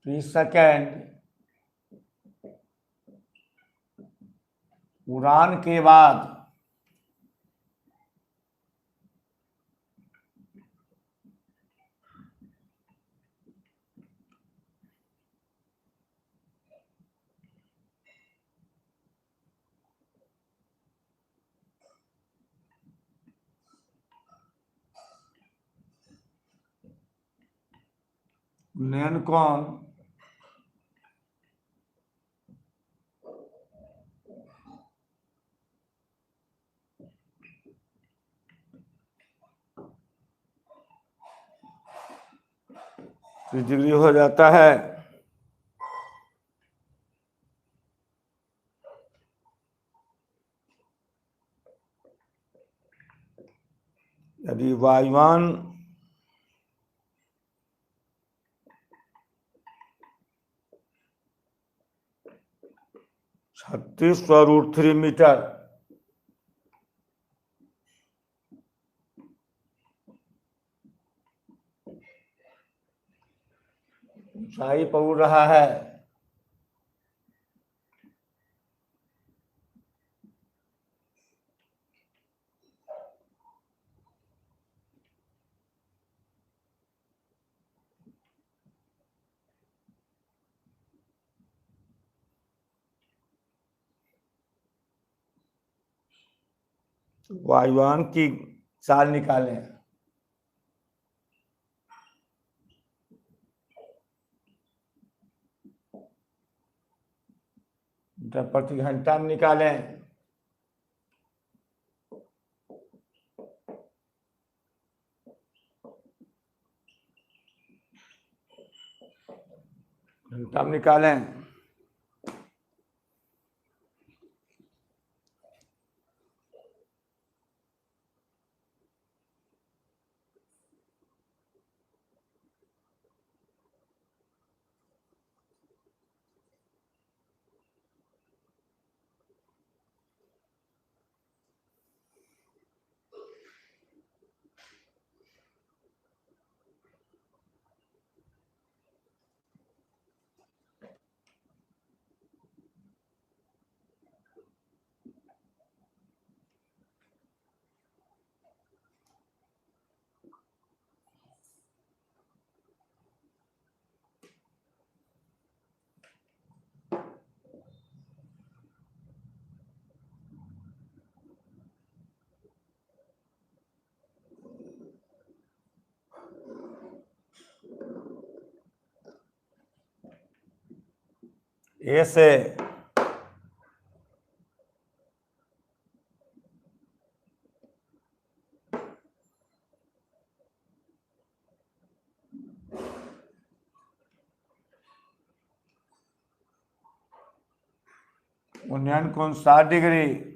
Speaker 1: तो इस सेकेंड उड़ान के बाद उन्नयन कोण डिग्री हो जाता है, यदि वायुयान ₹36.3 मीटर ऊंचाई पर उड़ रहा है। वायुयान की चाल निकालें। मीटर प्रति घंटा में निकालें। घंटा में निकालें। ए से उन्नयन कोण 60 डिग्री।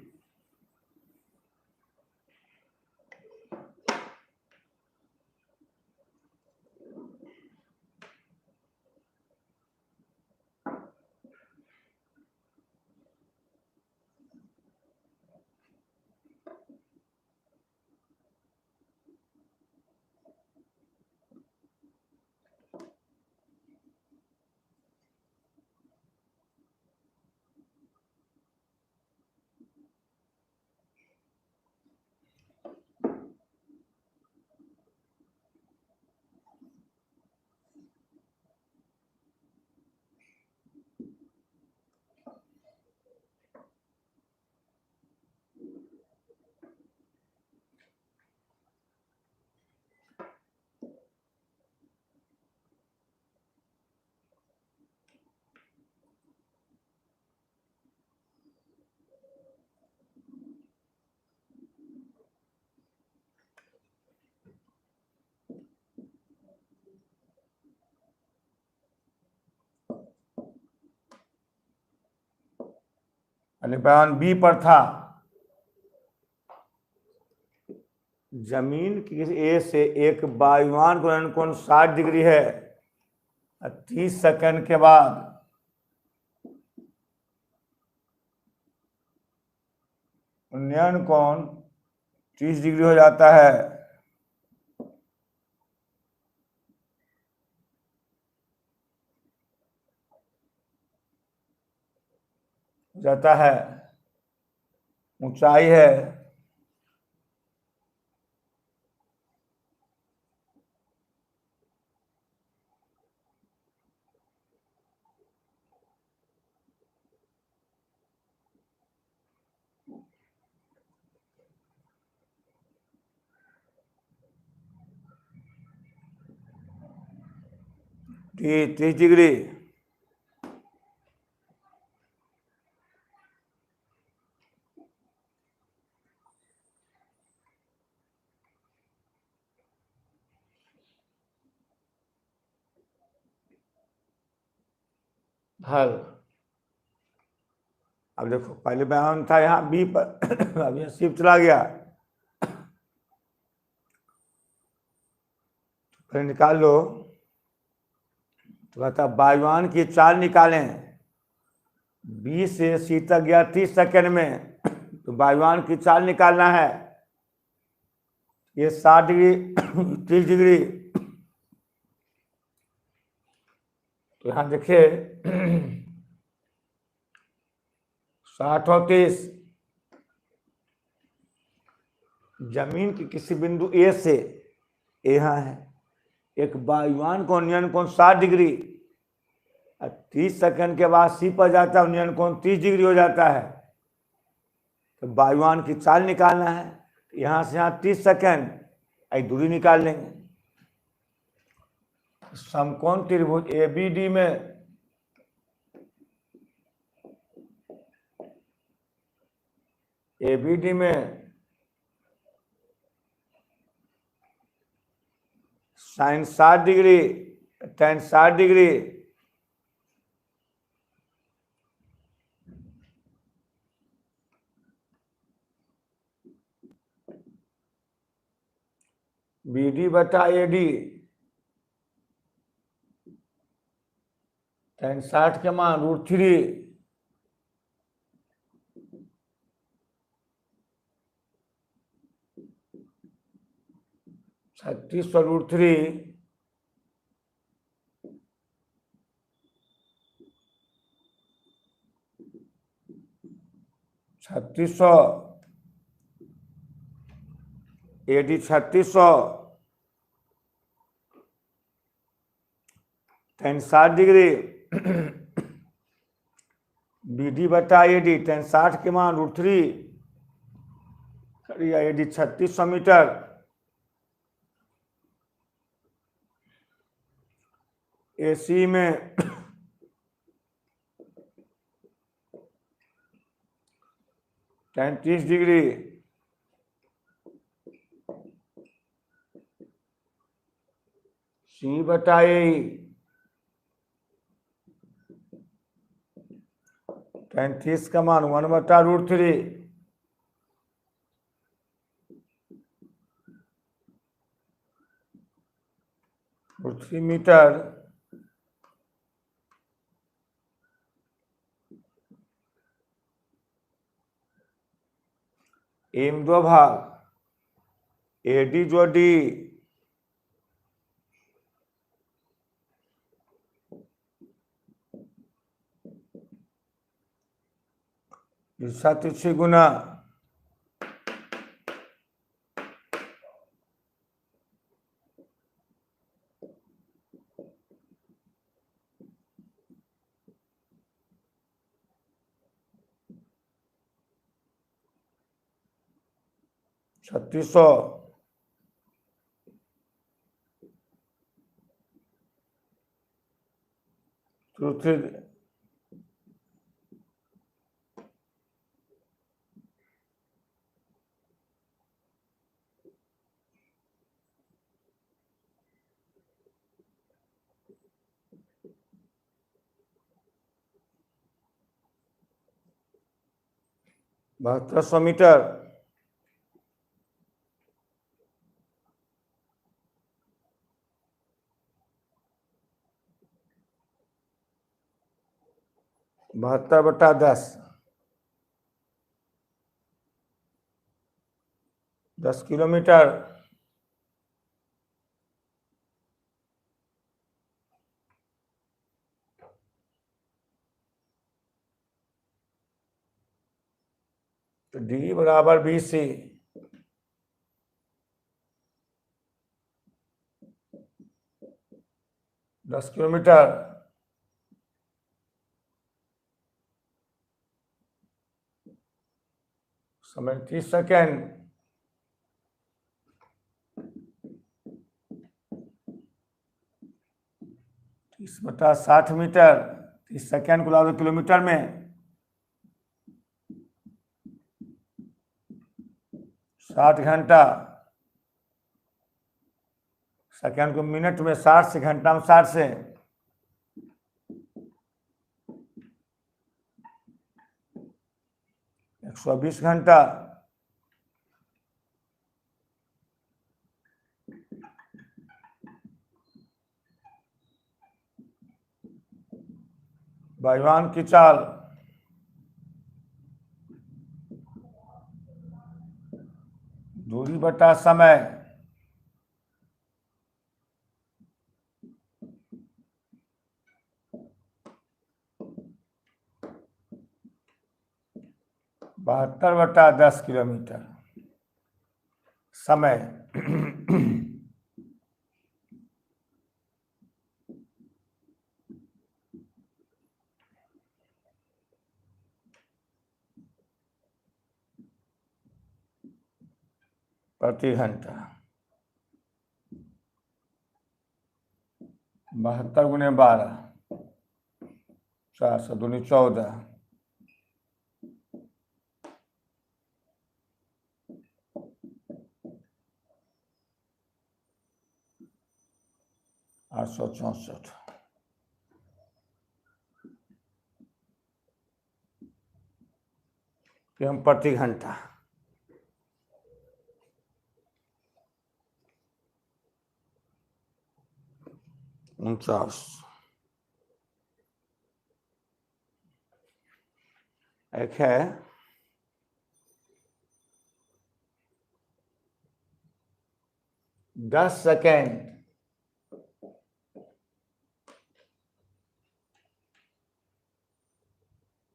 Speaker 1: बयान बी पर था। जमीन की ए से एक वायुयान का उन्नयन कोण 60 डिग्री है। 30 सेकंड के बाद उन्नयन कोण 30 डिग्री हो जाता है। ऊंचाई है। D 30 degree. हल। अब देखो पहले बयान था यहाँ बी पर अब यहाँ शिफ्ट चला गया। फिर निकाल लो। तो कहता वायुयान की चाल निकालें। बी से सी तक गया 30 सेकंड में। तो वायुयान की चाल निकालना है। ये 60 डिग्री 30 डिग्री तो यहां देखिए 60 और 30 जमीन के किसी बिंदु ए से यहाँ है, एक वायुयान का उन्नयन कोण 60 डिग्री, 30 सेकंड के बाद सी पर जाता है, उन्नयन कोण 30 डिग्री हो जाता है। तो वायुयान की चाल निकालना है, यहाँ से यहाँ 30 सेकंड दूरी निकाल लेंगे। समकोण त्रिभुज एबीडी में sine 60 degree, tan 60 degree, BD बटा AD, tan 60 के मान √3, $3600 √3, AD 3600, tan 60 डिग्री, BD बटा AD, tan 60 के मान √3, AD 3600 मीटर, AC में tan 30 डिग्री, C बटा A, tan 30 का मान 1 बटा √3, √3 मीटर, A में 2 भाग, AD जो D, तिरछी गुना $3600, √3, $7200 मीटर, बहत्तर बटा 10 किलोमीटर, तो D बराबर BC, दस किलोमीटर, समय 30 सेकेंड, 30 बटा 60 मीटर, 30 सेकेंड को ला दो किलोमीटर में, 60 घंटा, सेकेंड को मिनट में 60 से, घंटा में 60 से, 120 घंटा, वायुयान की चाल, दूरी बटा समय, 72/10 किलोमीटर। समय 1/घंटा। 72 × 12, 400 दूनी 14, 864 km/घंटा। 49। एक है 10 सेकेंड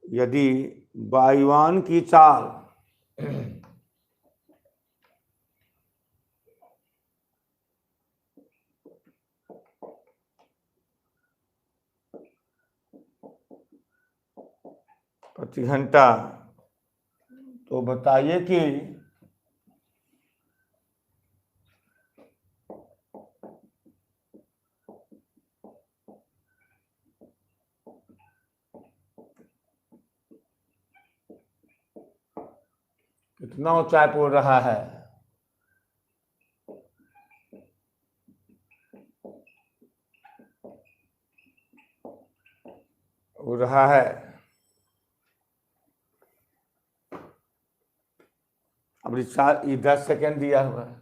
Speaker 1: यदि वायुयान की चाल 1/घंटा, तो बताइए कि कितना ऊंचाई पर उड़ रहा है। उड़ रहा है। अब ये 10 सेकेंड दिया हुआ है।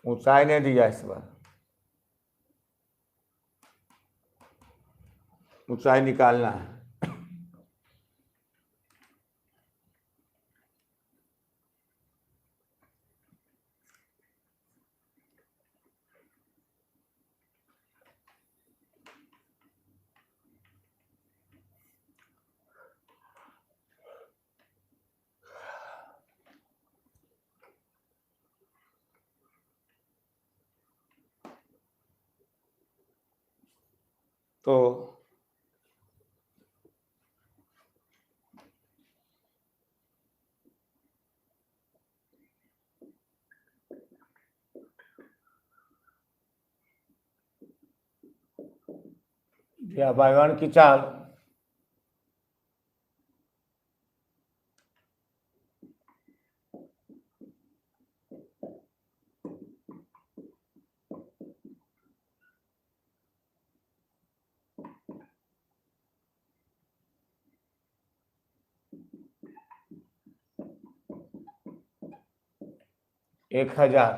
Speaker 1: ऊंचाई नहीं दिया इस बार। ऊंचाई निकालना है। तो या वायुयान की चाल 1000।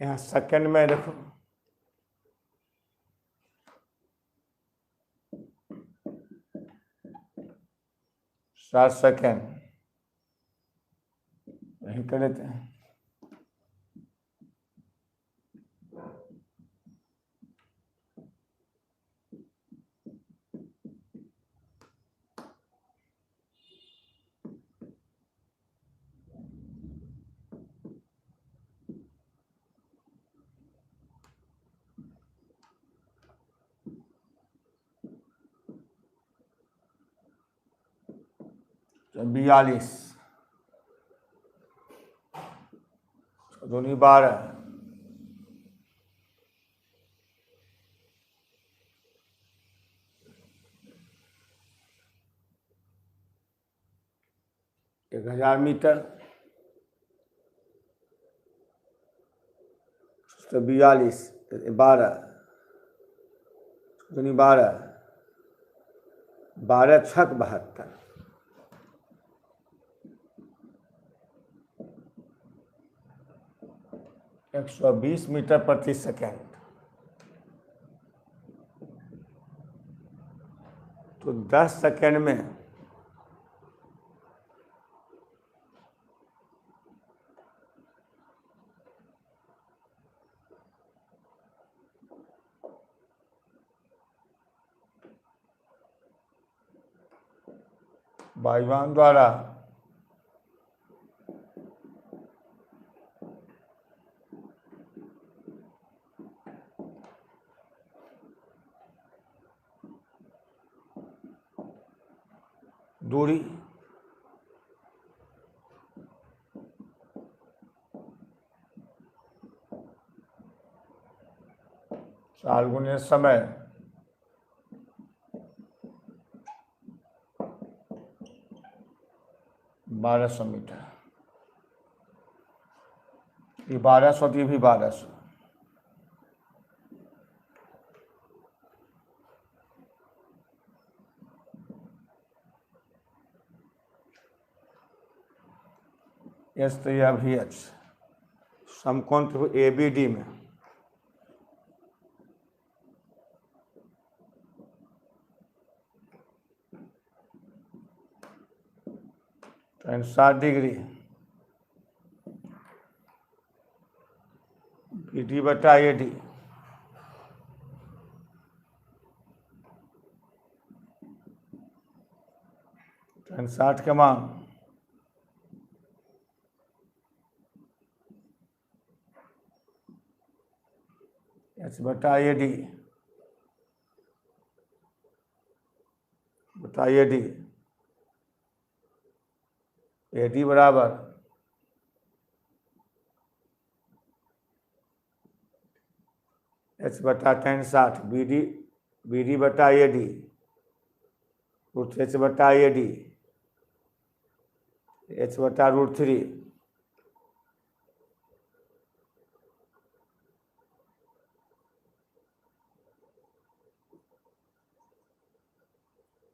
Speaker 1: यहाँ सेकंड में देखो, 7 सेकंड यही कर लेते हैं। तो 42 दूनी 12, 1000 मीटर। तो 42 12 दूनी 12, 12 छक 72, 120 मीटर प्रति सेकेंड। तो 10 सेकेंड में वायुयान द्वारा दूरी 4 गुने समय 1200 मीटर। ये 1200 थी, भी 1200। एस तो यह भी एच समकोण त्रिभुज ABD में tan 60 डिग्री BD बटा AD tan 60 के मान H बटा AD AD बराबर H बटा tan 60 BD बटा AD √H बटा AD H बटा √3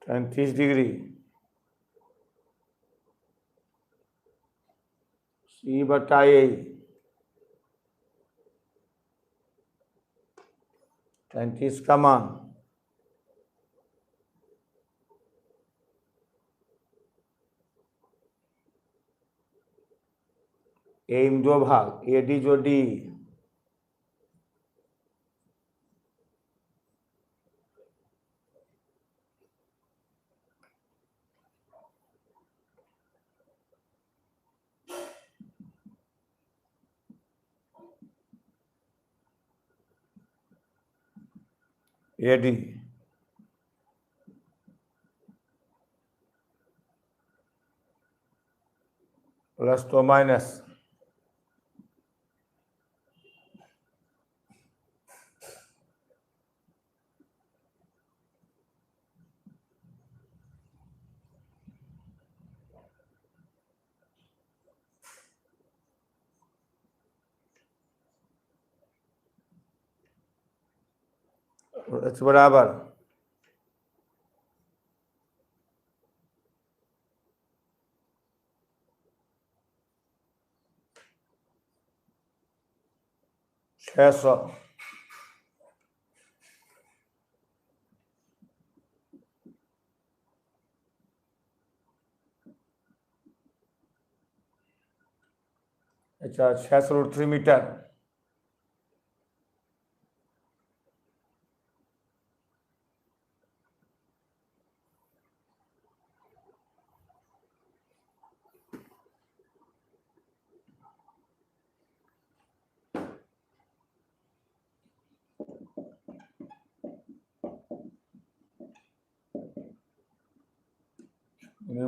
Speaker 1: tan 30 डिग्री C बटा A tan 30 का मान A में 2 भाग AD जो D AD प्लस तो माइनस H बराबर छः सौ अच्छा 600 मीटर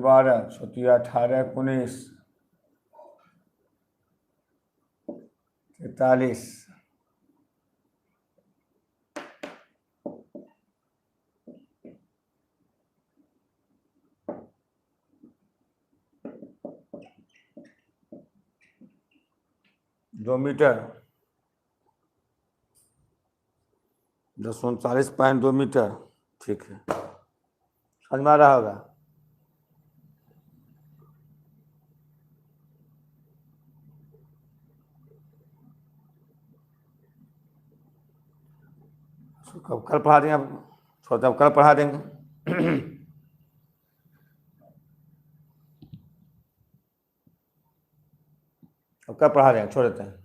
Speaker 1: बारह 18 19 43 2 मीटर 1039.2 मीटर। ठीक है, समझ में आ रहा होगा। कब कल पढ़ा देंगे, आप छोटा कल पढ़ा देंगे। अब कल पढ़ा देंगे, छोड़ देते हैं।